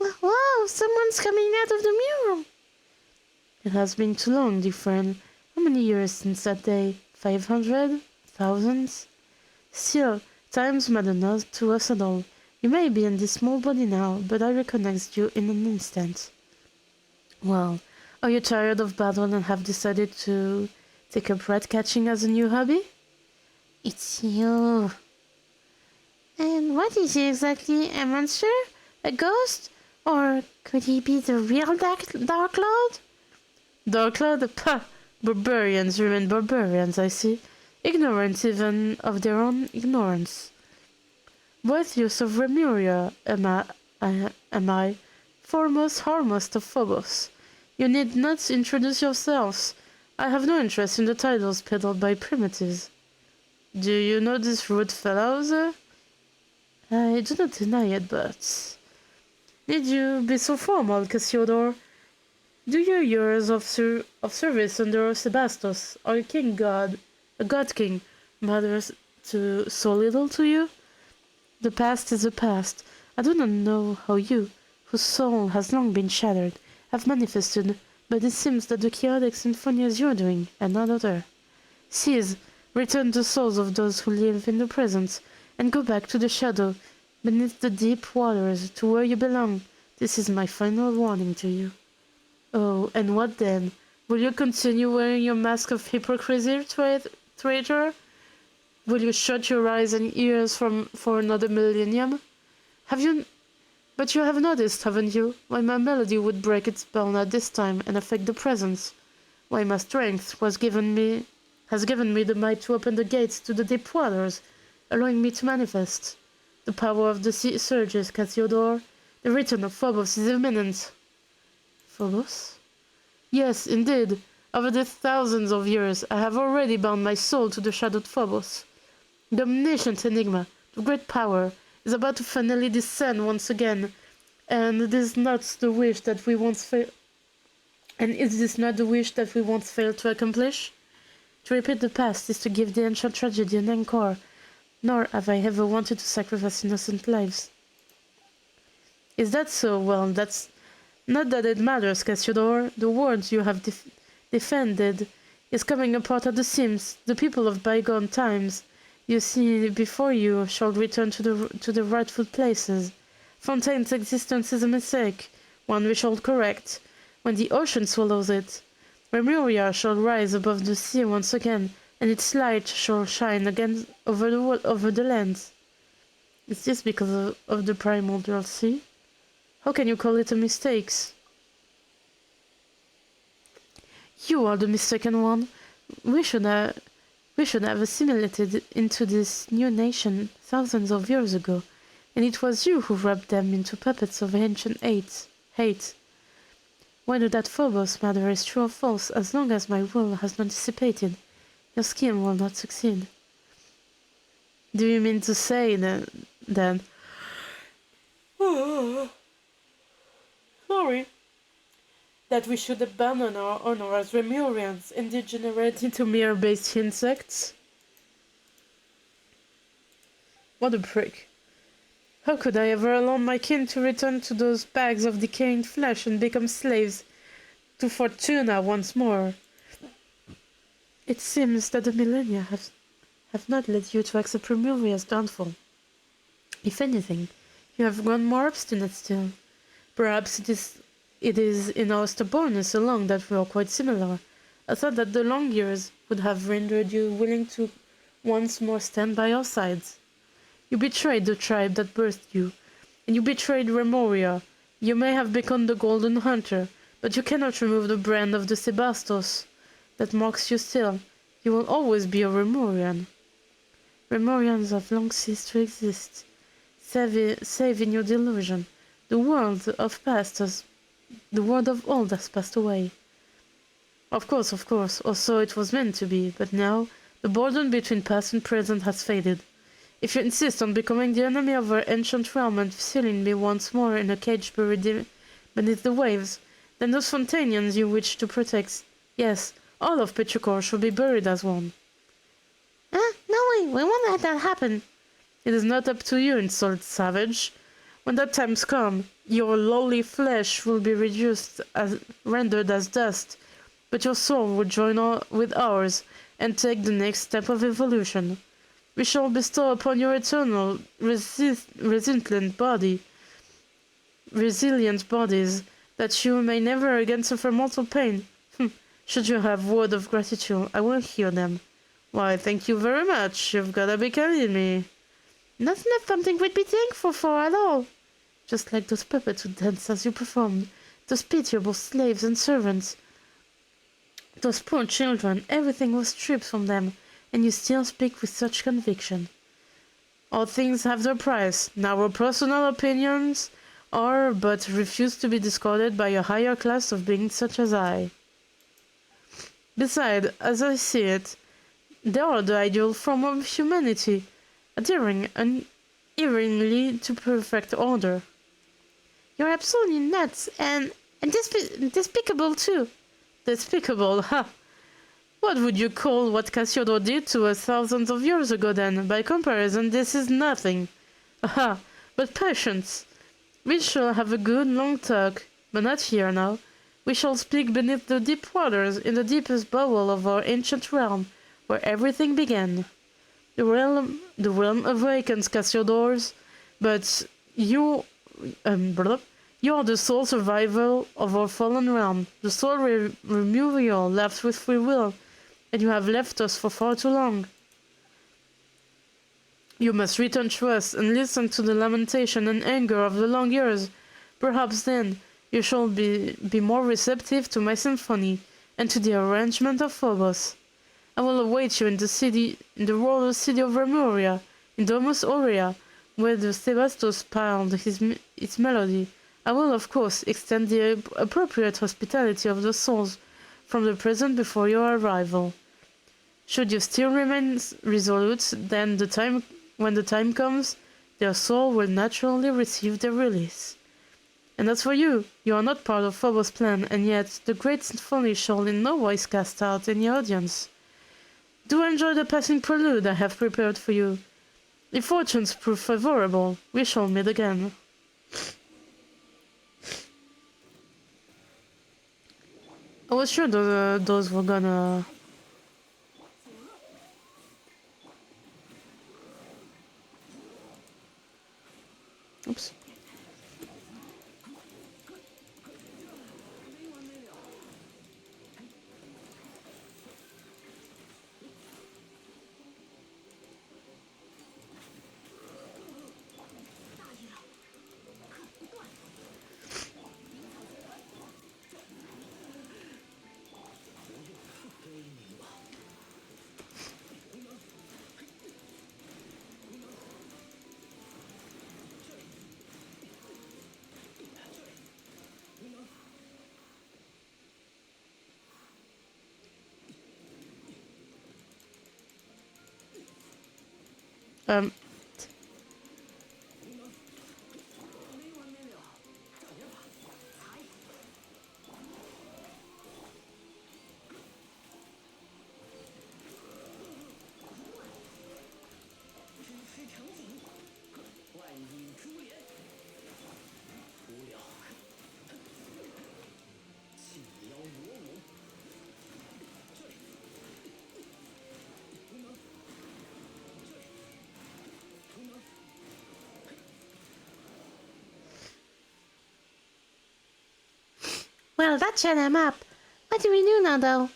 Wow, someone's coming out of the mural! It has been too long, dear friend. How many years since that day? 500? Thousands? Still, times matter not to us at all. You may be in this small body now, but I recognized you in an instant. Well, are you tired of battle and have decided to take up rat catching as a new hobby? It's you. And what is he exactly? A monster? A ghost? Or could he be the real Dark Lord? Dark Lord? Pah! Barbarians remain barbarians, I see. Ignorant even of their own ignorance. Worthiest of Remuria am I, foremost harmmost of Phobos. You need not introduce yourselves. I have no interest in the titles peddled by primitives. Do you know this rude fellow, sir? I do not deny it, but... Need you be so formal, Cassiodor? Do your years of service under Sebastos, our king god, a god king, matters to so little to you? The past is the past. I do not know how you, whose soul has long been shattered, have manifested, but it seems that the chaotic symphony is your doing, and not other. Seize, return the souls of those who live in the present, and go back to the shadow, beneath the deep waters, to where you belong. This is my final warning to you. Oh, and what then? Will you continue wearing your mask of hypocrisy, traitor? Will you shut your eyes and ears for another millennium? But you have noticed, haven't you, why my melody would break its spell at this time and affect the presence? Why my strength has given me the might to open the gates to the deep waters, allowing me to manifest. The power of the sea surges, Cassiodor. The return of Phobos is imminent. Phobos? Yes, indeed. Over the thousands of years, I have already bound my soul to the shadowed Phobos. The omniscient enigma, the great power, is about to finally descend once again, and it is not the wish that we once failed. And is this not the wish that we once failed to accomplish? To repeat the past is to give the ancient tragedy an encore, nor have I ever wanted to sacrifice innocent lives. Is that so? Well, that's not that it matters, Cassiodor. The world you have defended is coming apart at the seams. The people of bygone times you see before you shall return to the rightful places. Fontaine's existence is a mistake, one we shall correct. When the ocean swallows it, Remuria shall rise above the sea once again, and its light shall shine again over the lands. Is this because of the primordial sea? How can you call it a mistake? You are the mistaken one. We should have assimilated into this new nation thousands of years ago, and it was you who rubbed them into puppets of ancient hate. Whether that Phobos matter is true or false, as long as my will has not dissipated, your scheme will not succeed. Do you mean to say then? Sorry. That we should abandon our honor as Remurians and degenerate into mere base insects? What a prick. How could I ever allow my kin to return to those bags of decaying flesh and become slaves to Fortuna once more? It seems that the millennia have not led you to accept Remuria's downfall. If anything, you have grown more obstinate still. Perhaps it is in our stubbornness alone that we are quite similar. I thought that the long years would have rendered you willing to once more stand by our sides. You betrayed the tribe that birthed you, and you betrayed Remuria. You may have become the Golden Hunter, but you cannot remove the brand of the Sebastos that marks you still. You will always be a Remurian. Remurians have long ceased to exist. Save in your delusion. The world of old has passed away. Of course, or so it was meant to be, but now the border between past and present has faded. If you insist on becoming the enemy of our ancient realm and sealing me once more in a cage buried beneath the waves, then those Fontanians you wish to protect, yes, all of Petrichor should be buried as one. No way, we won't let that happen. It is not up to you, insolent savage. When that time's come, your lowly flesh will be rendered as dust, but your soul will join with ours and take the next step of evolution. We shall bestow upon your eternal, resilient bodies, that you may never again suffer mortal pain. Should you have word of gratitude, I will hear them. Why, thank you very much. You've gotta be kidding me. Not something we'd be thankful for at all. Just like those puppets who danced as you performed, those pitiable slaves and servants. Those poor children, everything was stripped from them, and you still speak with such conviction. All things have their price. Now our personal opinions are but refuse to be discarded by a higher class of beings such as I. Besides, as I see it, they are the ideal form of humanity, adhering unerringly to perfect order. You're absolutely nuts and despicable too. Despicable, ha! What would you call what Cassiodor did to us thousands of years ago then? By comparison, this is nothing. Aha! But patience! We shall have a good long talk, but not here now. We shall speak beneath the deep waters, in the deepest bowel of our ancient realm, where everything began. The realm awakens, Cassiodors, but you are the sole survival of our fallen realm, the sole Remurial left with free will, and you have left us for far too long. You must return to us and listen to the lamentation and anger of the long years. Perhaps then you shall be more receptive to my symphony and to the arrangement of Phobos. I will await you in the royal city of Remuria, in Domus Aurea, where the Sebastos piled its melody. I will, of course, extend the appropriate hospitality of the souls from the present before your arrival. Should you still remain resolute, then when the time comes, their soul will naturally receive their release. And as for you, you are not part of Phobos' plan, and yet the great symphony shall in no wise cast out any audience. Do enjoy the passing prelude I have prepared for you. If fortunes prove favorable, we shall meet again. I was sure those were gonna... Oops. Um... Well, that shut him up. What do we do now, though?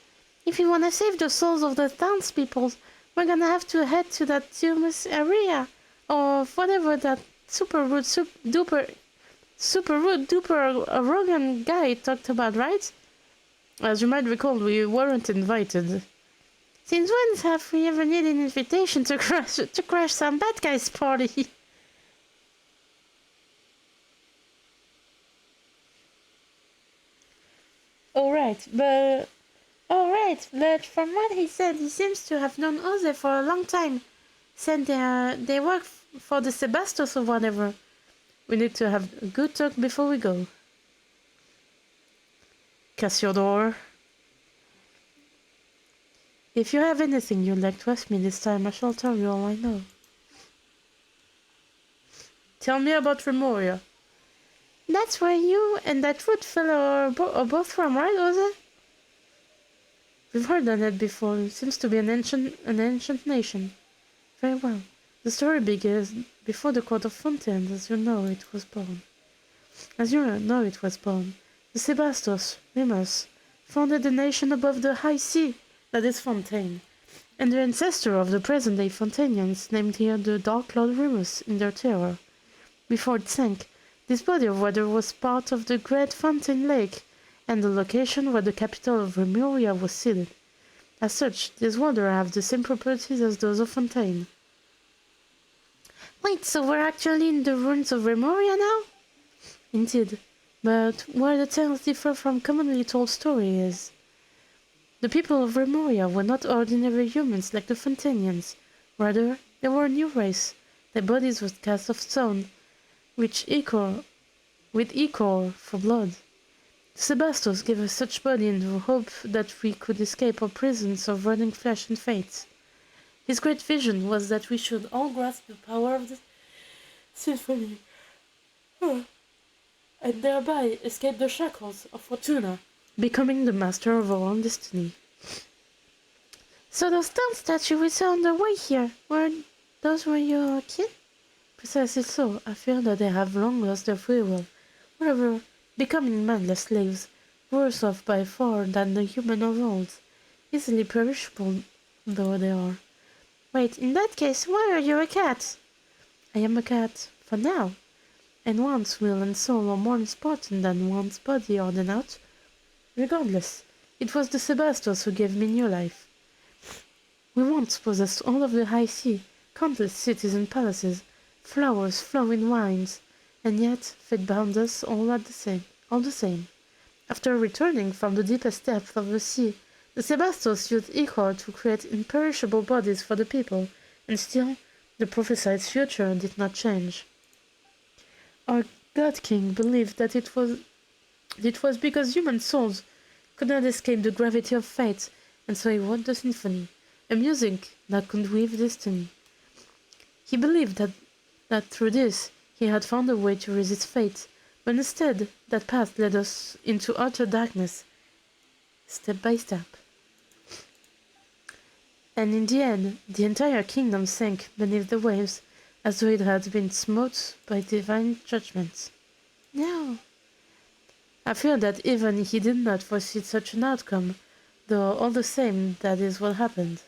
If we want to save the souls of the townspeople, we're gonna have to head to that Dumas area, or whatever that super rude duper arrogant guy talked about, right? As you might recall, we weren't invited. Since when have we ever needed an invitation to crash some bad guy's party? Alright, but from what he said, he seems to have known Ose for a long time. Said they work for the Sebastos or whatever. We need to have a good talk before we go. Cassiodor. If you have anything you'd like to ask me this time, I shall tell you all I know. Tell me about Remuria. That's where you and that rude fellow are both from, right, Ose? We've heard on it before. It seems to be an ancient nation. Very well. The story begins before the court of Fontaine, as you know it was born. The Sebastos, Remus, founded a nation above the high sea, that is Fontaine, and the ancestor of the present-day Fontanians named here the Dark Lord Remus in their terror. Before it sank, this body of water was part of the great Fontaine Lake, and the location where the capital of Remuria was seated. As such, these waters have the same properties as those of Fontaine. Wait, so we're actually in the ruins of Remuria now? Indeed, but where the tales differ from commonly told stories. The people of Remuria were not ordinary humans like the Fontanians. Rather, they were a new race. Their bodies were cast of stone, with ichor for blood. Sebastos gave us such body in the hope that we could escape our prisons of rotting flesh and fate. His great vision was that we should all grasp the power of the symphony, and thereby escape the shackles of Fortuna, becoming the master of our own destiny. So those stone statues we saw on the way here, those were your kin? Precisely so. I fear that they have long lost their free will, whatever, becoming mindless slaves, worse off by far than the human of old, easily perishable though they are. Wait, in that case, why are you a cat? I am a cat, for now, and one's will and soul are more important than one's body or the not. Regardless, it was the Sebastos who gave me new life. We once possessed all of the high sea, countless cities and palaces, flowers, flowing wines, and yet fate bound us all the same. After returning from the deepest depth of the sea, the Sebastos used ichor to create imperishable bodies for the people, and still the prophesied future did not change. Our God King believed that it was because human souls could not escape the gravity of fate, and so he wrote the symphony, a music that could weave destiny. He believed that through this he had found a way to resist fate, but instead that path led us into utter darkness, step by step. And in the end, the entire kingdom sank beneath the waves, as though it had been smote by divine judgment. No. I fear that even he did not foresee such an outcome, though all the same that is what happened.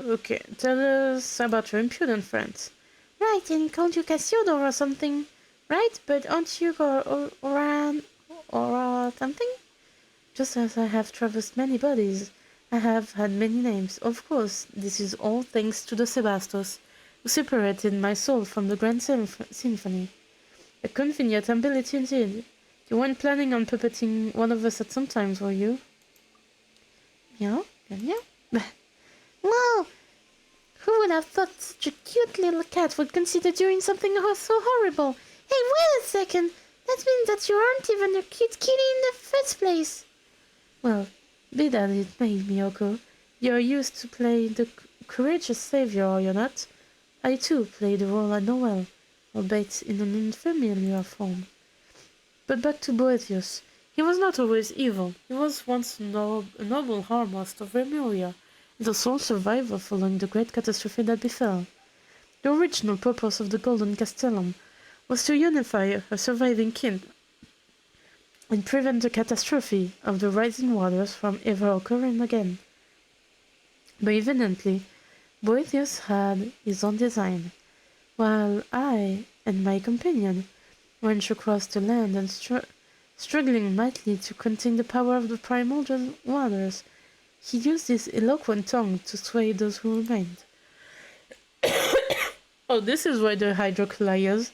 Okay, tell us about your impudent friends. Right, and he called you Cassiodor or something, right? But aren't you or something? Just as I have traversed many bodies, I have had many names. Of course, this is all thanks to the Sebastos, who separated my soul from the grand symphony. A convenient ability indeed. You weren't planning on puppeting one of us at some times, were you? Meow? Meow? Whoa! Who would have thought such a cute little cat would consider doing something so horrible? Hey, wait a second! That means that you aren't even a cute kitty in the first place! Well, be that it may, Miyoko, you're used to play the courageous savior, are you not? I too play the role I know well, albeit in an unfamiliar form. But back to Boethius. He was not always evil. He was once a noble harmast of Remuria, the sole survivor following the great catastrophe that befell. The original purpose of the Golden Castellum was to unify her surviving kin and prevent the catastrophe of the rising waters from ever occurring again. But evidently, Boethius had his own design, while I and my companion went across the land and struggling mightily to contain the power of the primordial waters, he used his eloquent tongue to sway those who remained. Oh, this is why they're hydrocolliers.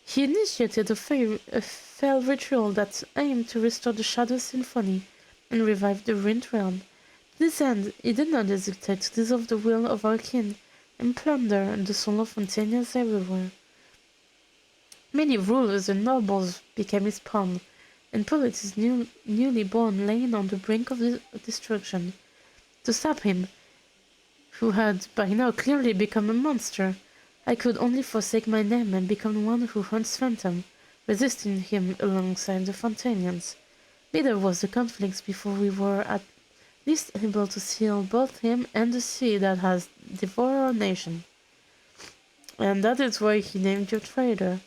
He initiated a fell ritual that aimed to restore the Shadow Symphony and revive the ruined realm. To this end, he did not hesitate to dissolve the will of our kin and plunder the soul of Fontaniers everywhere. Many rulers and nobles became his pawn, and polities newly born lay on the brink of destruction. To stop him, who had by now clearly become a monster, I could only forsake my name and become one who hunts phantom, resisting him alongside the Fontanians. Neither was the conflicts before we were at least able to seal both him and the sea that has devoured our nation. And that is why he named you traitor.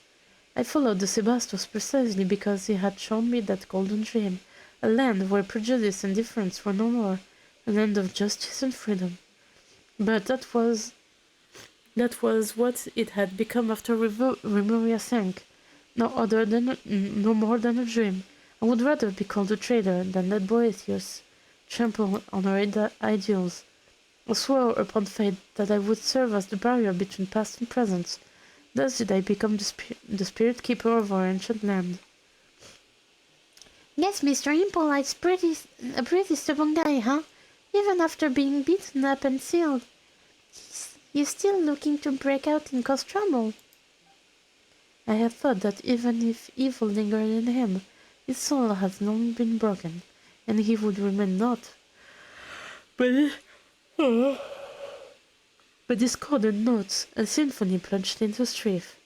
I followed the Sebastos precisely because he had shown me that golden dream, a land where prejudice and difference were no more, a land of justice and freedom. But that was what it had become after Remuria sank. No more than a dream. I would rather be called a traitor than let Boethius trample on our ideals. I swore upon fate that I would serve as the barrier between past and present. Thus did I become the spirit keeper of our ancient land. Guess Mr. Impolite's a pretty stubborn guy, huh? Even after being beaten up and sealed, he's still looking to break out and cause trouble. I had thought that even if evil lingered in him, his soul had long been broken, and he would remain not. But discordant notes, a symphony plunged into strife.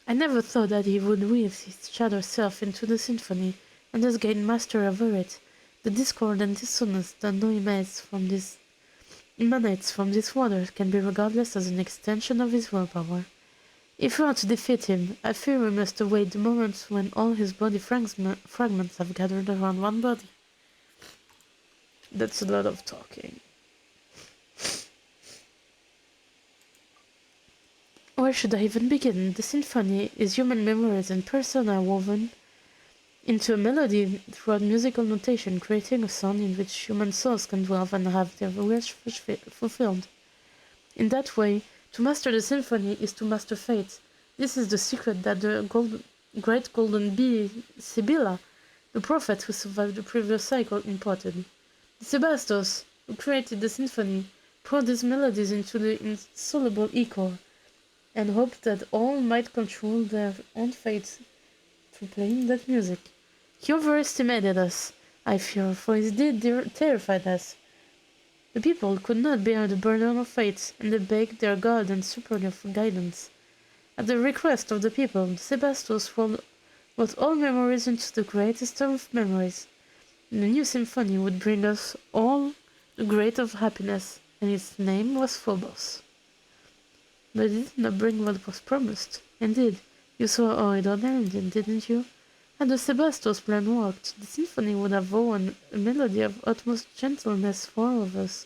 I never thought that he would weave his shadow self into the symphony, and thus gain mastery over it. The discord and dissonance that now emanates from these waters can be regarded as an extension of his willpower. If we are to defeat him, I fear we must await the moment when all his body fragments have gathered around one body. That's a lot of talking. Where should I even begin? The symphony is human memories and persona woven into a melody throughout musical notation, creating a sound in which human souls can dwell and have their wish fulfilled. In that way, to master the symphony is to master fate. This is the secret that the great golden bee, Sibylla, the prophet who survived the previous cycle, imparted. The Sebastos, who created the symphony, poured these melodies into the insoluble echo, and hoped that all might control their own fate through playing that music. He overestimated us, I fear, for his deed terrified us. The people could not bear the burden of fate, and they begged their god and superior for guidance. At the request of the people, the Sebastos wrote all memories into the greatest of memories. And the new symphony would bring us all the great of happiness, and its name was Phobos. But it did not bring what was promised. Indeed, you saw how it all ended, didn't you? Had the Sebastos plan worked, the symphony would have woven a melody of utmost gentleness for all of us,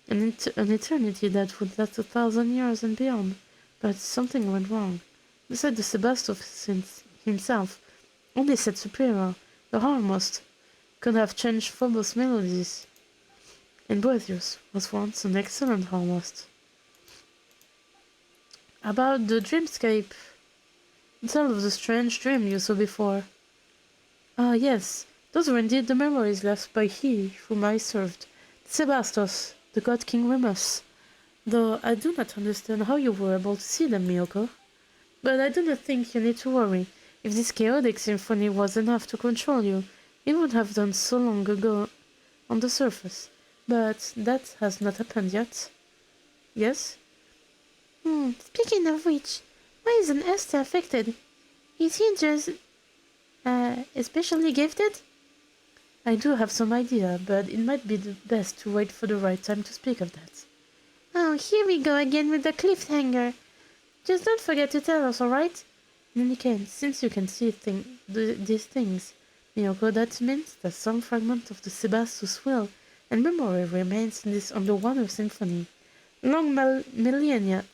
an eternity that would last 1,000 years and beyond. But something went wrong. Besides the Sebastos himself, only said superior, the Harmost, could have changed Phobos' melodies. And Boethius was once an excellent Harmost. About the dreamscape. Tell of the strange dream you saw before. Ah, yes, those were indeed the memories left by he whom I served, Sebastos, the god King Remus. Though I do not understand how you were able to see them, Miyoko. But I do not think you need to worry. If this chaotic symphony was enough to control you, it would have done so long ago on the surface. But that has not happened yet. Yes? Speaking of which, why isn't Esther affected? Is he just, especially gifted? I do have some idea, but it might be the best to wait for the right time to speak of that. Oh, here we go again with the cliffhanger. Just don't forget to tell us, alright? In any case, since you can see these things, Miyoko, that means that some fragment of the Sebastos will and memory remains in this underwater symphony. Long millennia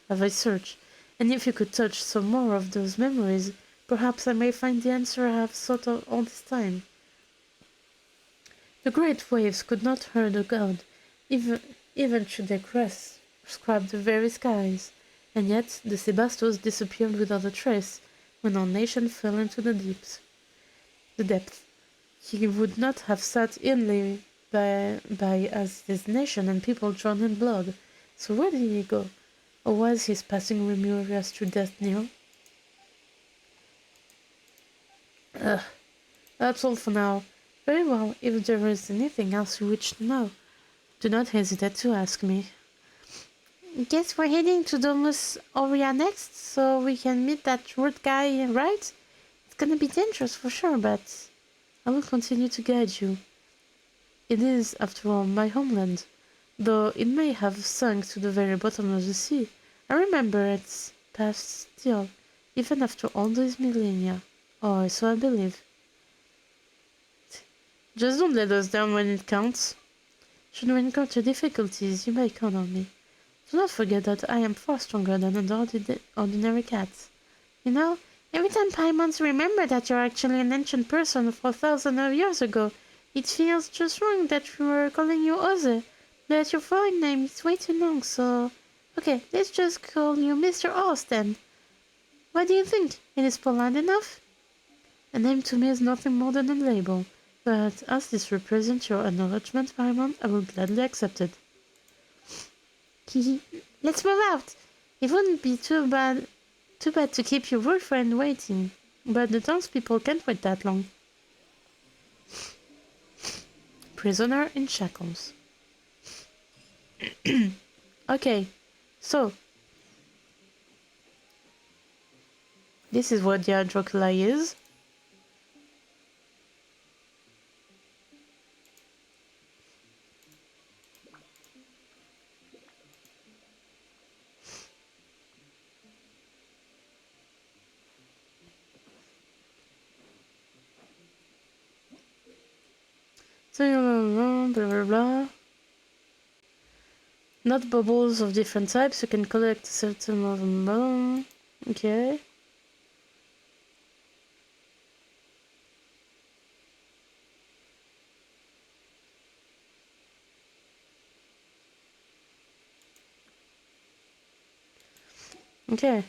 have I searched, and if you could touch some more of those memories, perhaps I may find the answer I have sought all this time. The great waves could not hurt a god, even should their crests scrap the very skies, and yet the Sebastos disappeared without a trace when our nation fell into the depth. He would not have sat inly by as his nation and people drowned in blood. So where did he go? Or was his passing Remuria through death kneel? Ugh, that's all for now. Very well, if there is anything else you wish to know, do not hesitate to ask me. Guess we're heading to Domus Aurea next, so we can meet that rude guy, right? It's gonna be dangerous for sure, but I will continue to guide you. It is, after all, my homeland, though it may have sunk to the very bottom of the sea. I remember its past still, even after all these millennia. Or so I believe. Just don't let us down when it counts. Should we encounter difficulties, you may count on me. Do not forget that I am far stronger than an ordinary cat. You know, every time Paimons remember that you're actually an ancient person for thousands of years ago, it feels just wrong that we were calling you Oze. But your foreign name is way too long, so... Okay, let's just call you Mr. Oz then. What do you think? It is polite enough? A name to me is nothing more than a label, but as this represents your acknowledgement, Paimon, I will gladly accept it. Let's move out. It wouldn't be too bad to keep your rude friend waiting. But the townspeople can't wait that long. Prisoner in shackles. Okay, so this is what the Androculi is. So blah blah blah. Not bubbles of different types. You can collect a certain amount of them. Okay. Okay.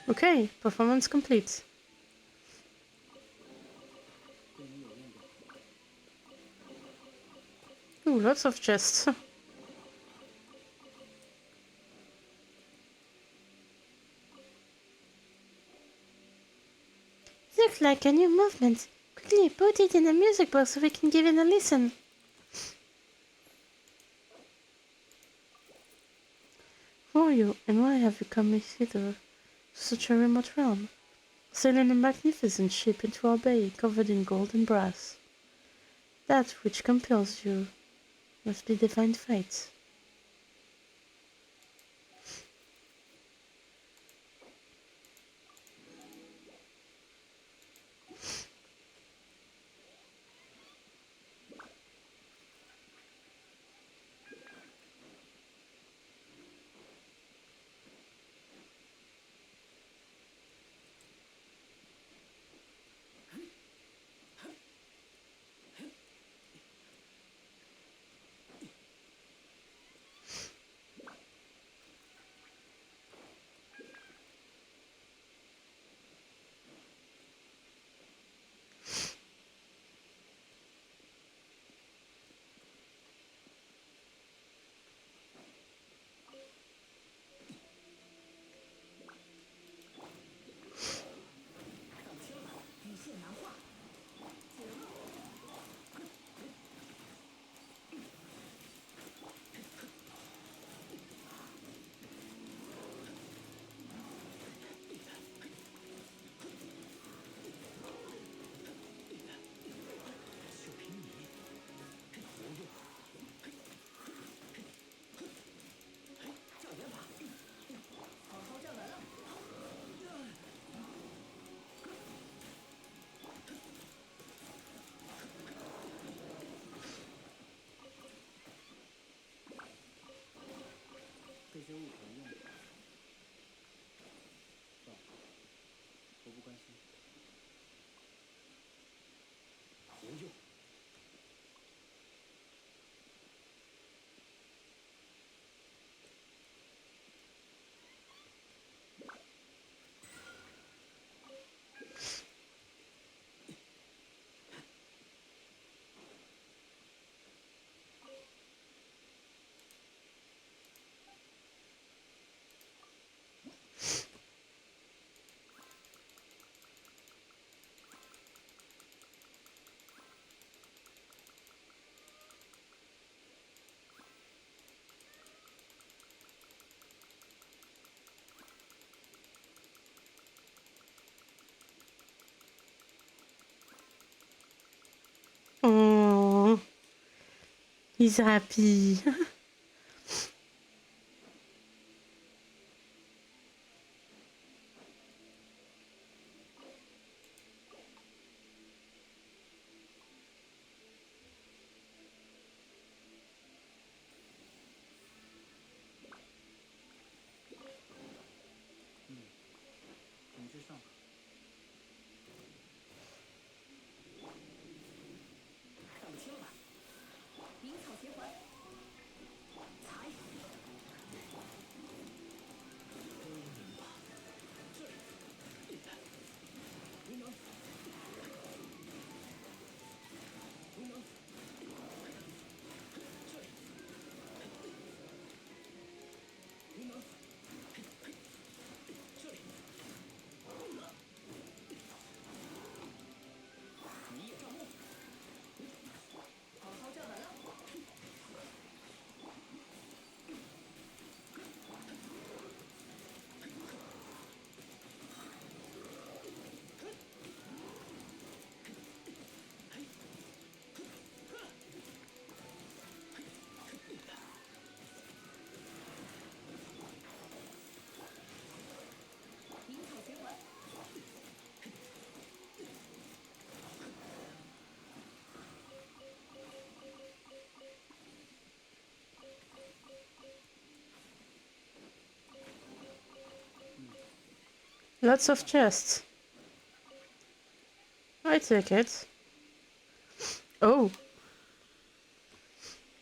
Okay, performance complete. Ooh, lots of chests. Looks like a new movement. Quickly, put it in the music box so we can give it a listen. Who are you, and why have you come hither to such a remote realm? Sailing a magnificent ship into our bay, covered in gold and brass. That which compels you must be divine fate. Oh, he's happy. Lots of chests. I take it. Oh,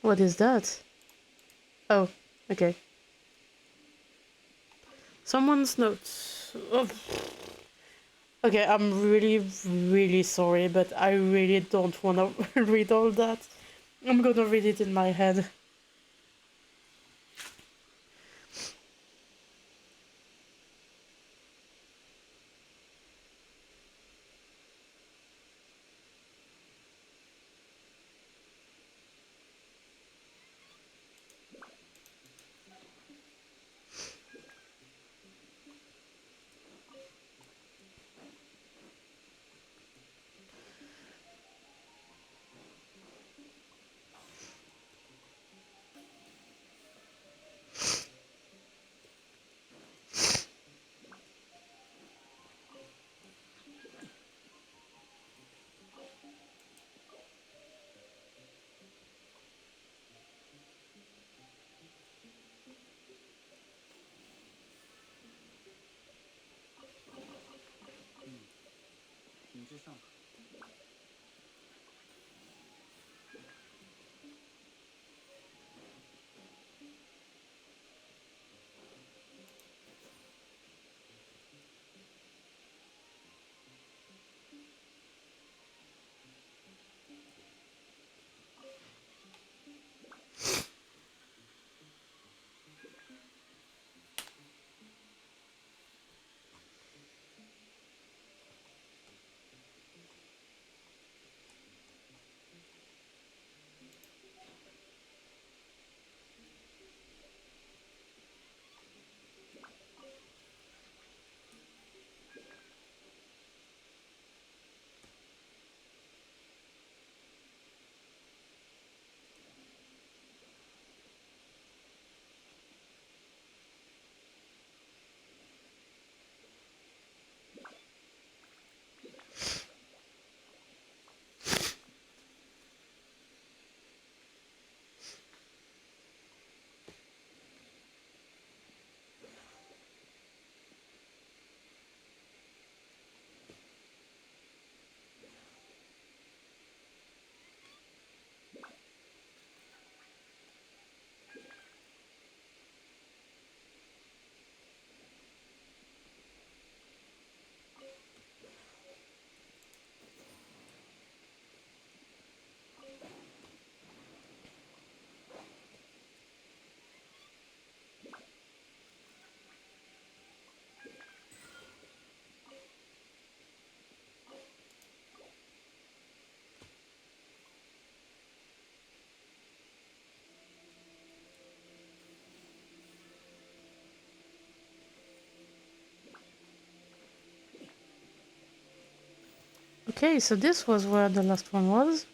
what is that? Oh, okay. Someone's notes. Oh. Okay, I'm really, really sorry, but I really don't want to read all that. I'm gonna read it in my head. Okay, so this was where the last one was.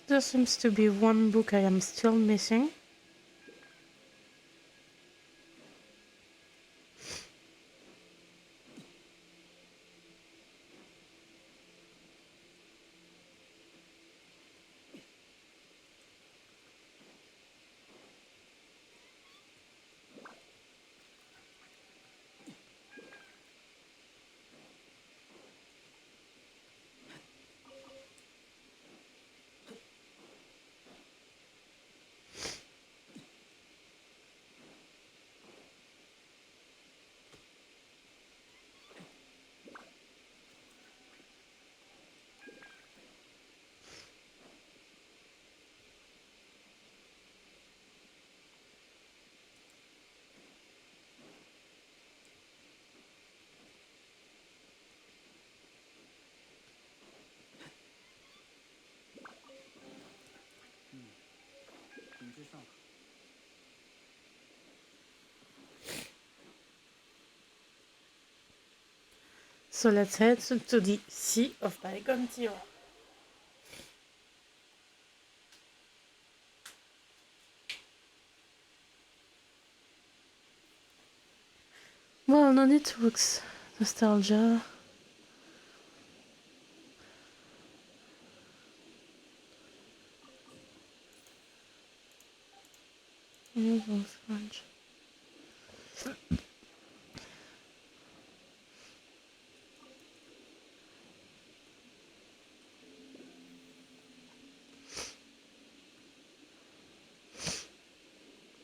There seems to be one book I am still missing. So let's head to the Sea of Bygone Tira. Well, no need to nostalgia. French.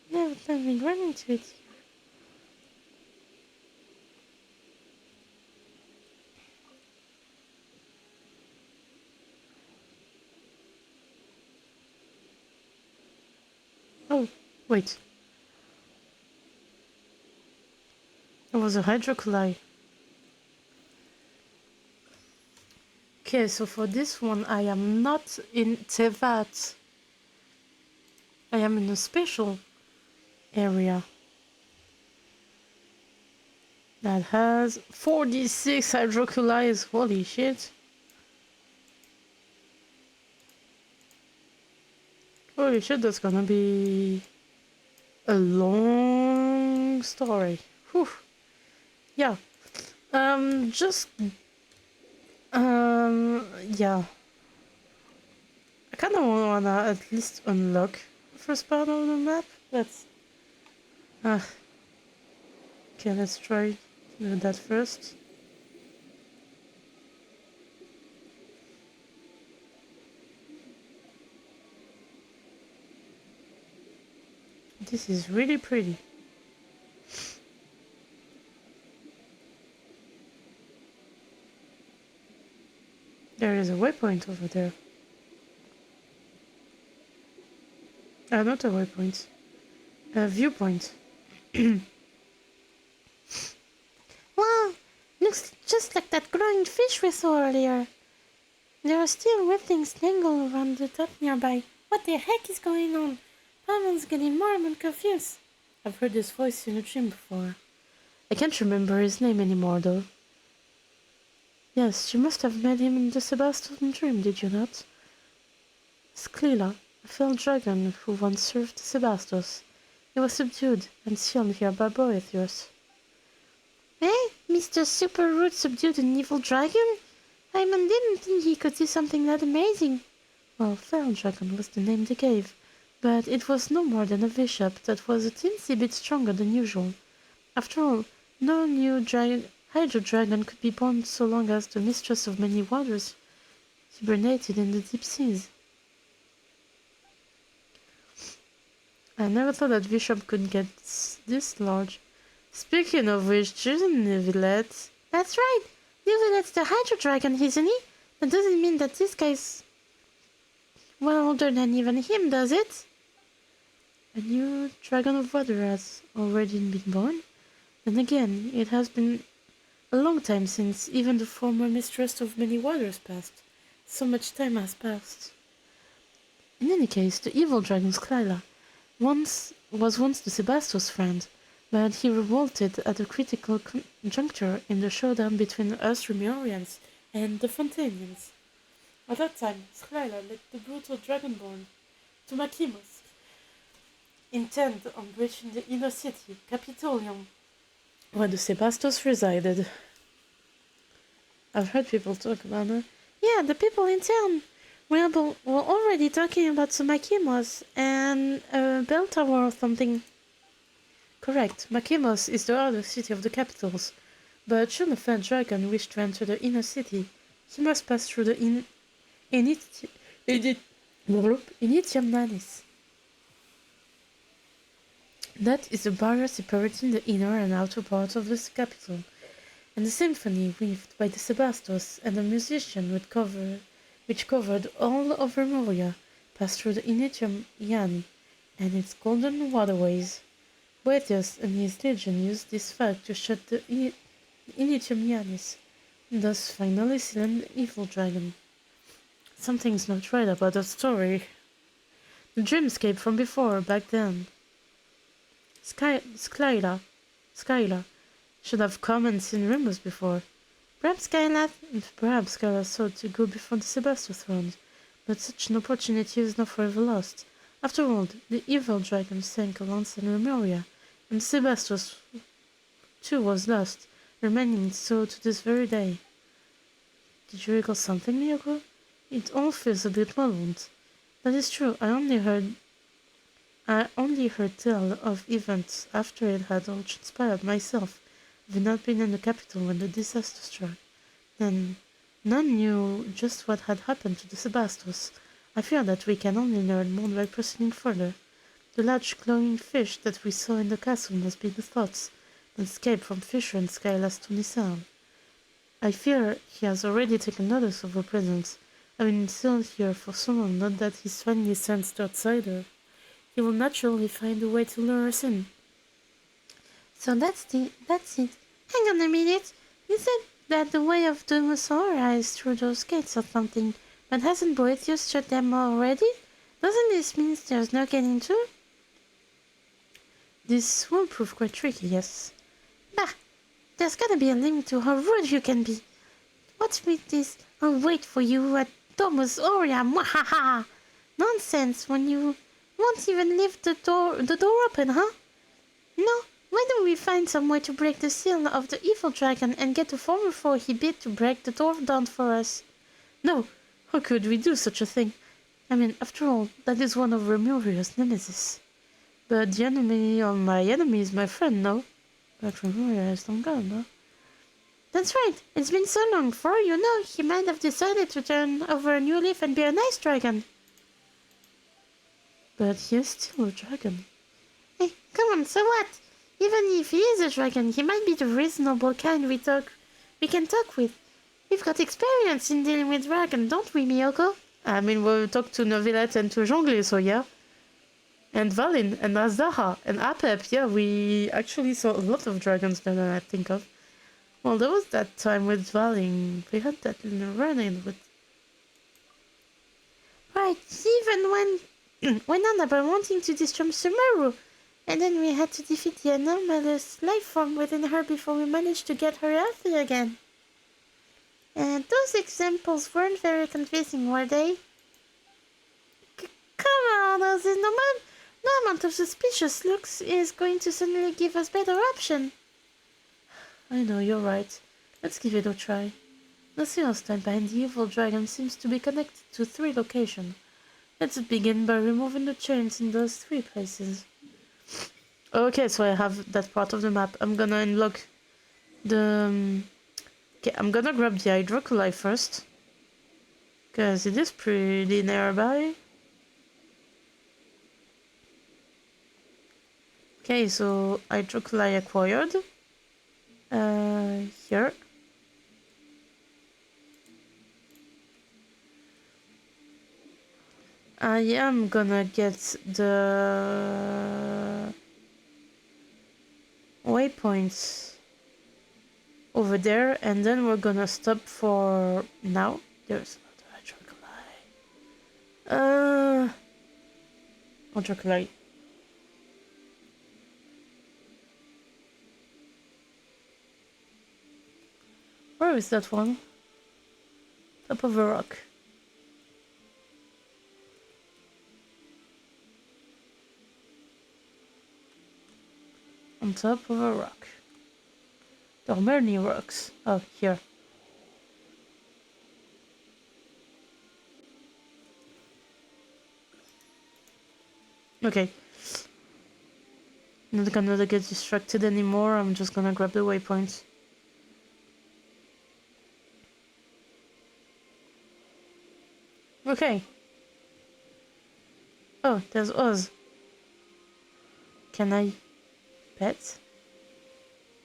Yeah, but I've been running to it. Oh, wait. It was a hydrocolide. Okay, so for this one, I am not in Tevat. I am in a special area that has 46 hydroculides. Holy shit. Holy shit, that's gonna be a long story. Whew. Yeah. Just yeah. I kind of wanna at least unlock the first part of the map, but okay, let's try to do that first. This is really pretty. There is a waypoint over there. Not a waypoint. A viewpoint. Wow, looks just like that glowing fish we saw earlier. There are still webbings tangled around the top nearby. What the heck is going on? Paimon getting more and more confused. I've heard this voice in a dream before. I can't remember his name anymore, though. Yes, you must have met him in the Sebastian dream, did you not? Sklila, a fell dragon who once served Sebastos. He was subdued and sealed here by Boethius. Eh? Mr. Super Root subdued an evil dragon? Paimon didn't think he could do something that amazing. Well, fell dragon was the name they gave, but it was no more than a bishop that was a teensy bit stronger than usual. After all, no new hydro dragon could be born so long as the mistress of many waters hibernated in the deep seas. I never thought that bishop could get this large. Speaking of which, Nivilette. That's right. Nivelette's the hydro dragon, isn't he? That doesn't mean that this guy's well older than even him, does it? A new dragon of water has already been born. Then again, it has been a long time since even the former mistress of many waters passed. So much time has passed. In any case, the evil dragon Skyla was once the Sebastos friend, but he revolted at a critical juncture in the showdown between us Remurians and the Fontanians. At that time, Skyla led the brutal dragonborn to Makimos, intent on breaching the inner city, Capitolium, where the Sebastos resided. I've heard people talk about her. Yeah, the people in town were already talking about Makimos and a bell tower or something. Correct. Makimos is the other city of the capitals, but should a fair dragon wish to enter the inner city, he must pass through the Initium Nanis. That is the barrier separating the inner and outer parts of the capital, and the symphony weaved by the Sebastos and the musician which covered all of Remuria passed through the Initium Iani and its golden waterways. Boethius and his legion used this fact to shut the Initium Ianis, thus finally sealing the evil dragon. Something's not right about that story. The dreamscape from before, back then. Skyla should have come and seen Remus before. Perhaps Skylar sought to go before the Sebastos throne, but such an opportunity is now forever lost. After all, the evil dragon sank alongside Remuria, and Sebastos too was lost, remaining so to this very day. Did you recall something, Miyoko? It all feels a bit muddled. That is true. I only heard tell of events after it had all transpired myself. I've not been in the capital when the disaster struck. Then none knew just what had happened to the Sebastos. I fear that we can only learn more by proceeding further. The large glowing fish that we saw in the castle must be the thoughts that escaped from Fisher and Skylas to Nissan. I fear he has already taken notice of our presence. I've been still here for so long, not that he's finally sensed the outsider. He will naturally find a way to lure us in. So that's it. Hang on a minute. You said that the way of doing Sora is through those gates or something, but hasn't Boethius shut them already? Doesn't this mean there's no getting through? This will prove quite tricky, yes. Bah! There's gotta be a limit to how rude you can be. What's with this? I'll wait for you at Thomas Oria, mwahaha! Nonsense when you won't even leave the door open, huh? No, why don't we find some way to break the seal of the evil dragon and get the former before he bid to break the door down for us? No, how could we do such a thing? I mean, after all, that is one of Remuria's nemesis. But the enemy of my enemy is my friend, no? But Remuria is long gone, no? That's right. It's been so long. For all you know, he might have decided to turn over a new leaf and be a nice dragon. But he is still a dragon. Hey, come on, so what? Even if he is a dragon, he might be the reasonable kind we can talk with. We've got experience in dealing with dragons, don't we, Miyoko? I mean, we talked to Novelet and to Jonglei, so yeah. And Valin, and Azdaha, and Apep, yeah, we actually saw a lot of dragons now that I think of. Well, there was that time with Valin, we had that little run-in with... Right, even when went on about wanting to destroy Sumeru, and then we had to defeat the anomalous life form within her before we managed to get her healthy again. And those examples weren't very convincing, were they? Come on, Ozzy, no amount of suspicious looks is going to suddenly give us better option. I know, you're right. Let's give it a try. The seal stand behind the evil dragon seems to be connected to 3 locations. Let's begin by removing the chains in those 3 places. Okay, so I have that part of the map. I'm gonna unlock the... Okay, I'm gonna grab the Hydrocolite first. Because it is pretty nearby. Okay, so Hydrocolite acquired. Here. I am gonna get the waypoints over there, and then we're gonna stop for now. There's another Hydrocolite. Where is that one? Top of a rock. On top of a rock. There are many rocks. Oh, here. Okay. Not gonna get distracted anymore. I'm just gonna grab the waypoints. Okay. Oh, there's Oz. Can I pet?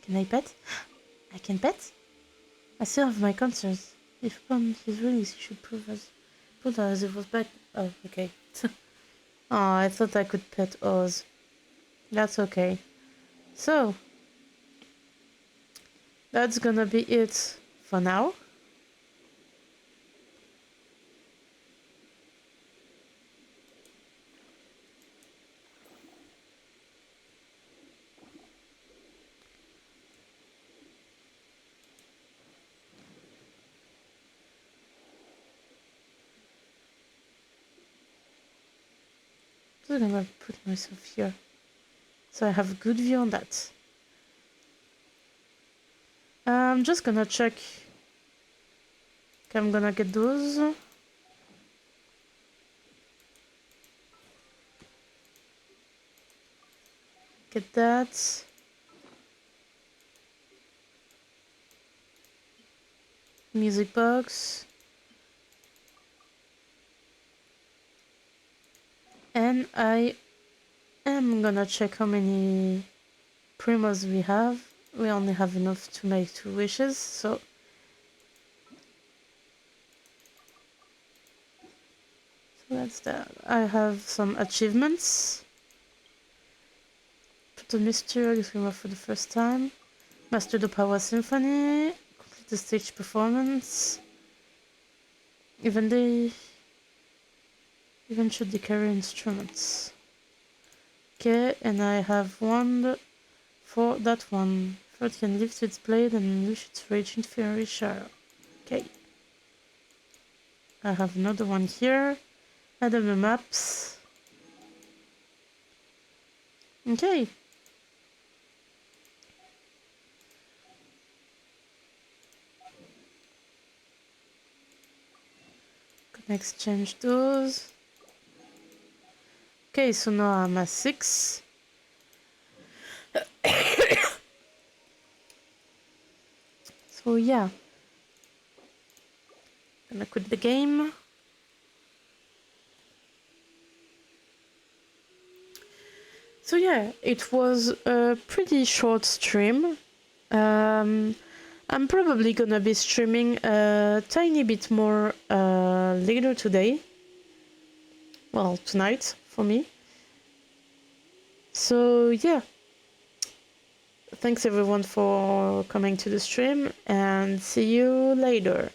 Can I pet? I can pet? I still have my concerns. If upon his release he should prove as it was back. Oh, okay. Oh, I thought I could pet Oz. That's okay. So, that's gonna be it for now. just gonna put myself here. So I have a good view on that. I'm just gonna check. Okay, I'm gonna get those. Get that. Music box. And I am gonna check how many primos we have. We only have enough to make 2 wishes, so that's that. I have some achievements. Put the mystery experiment for the first time. Master the Power Symphony. Complete the stage performance. Even should the carry instruments. Okay, and I have one for that one. First can lift its blade and unleash its raging fury shower. Okay. I have another one here. Add up the maps. Okay. Can exchange those. Okay, so now I'm at 6. So yeah. Gonna quit the game. So yeah, it was a pretty short stream. I'm probably gonna be streaming a tiny bit more later today. Well, tonight for me. So yeah. Thanks everyone for coming to the stream and see you later.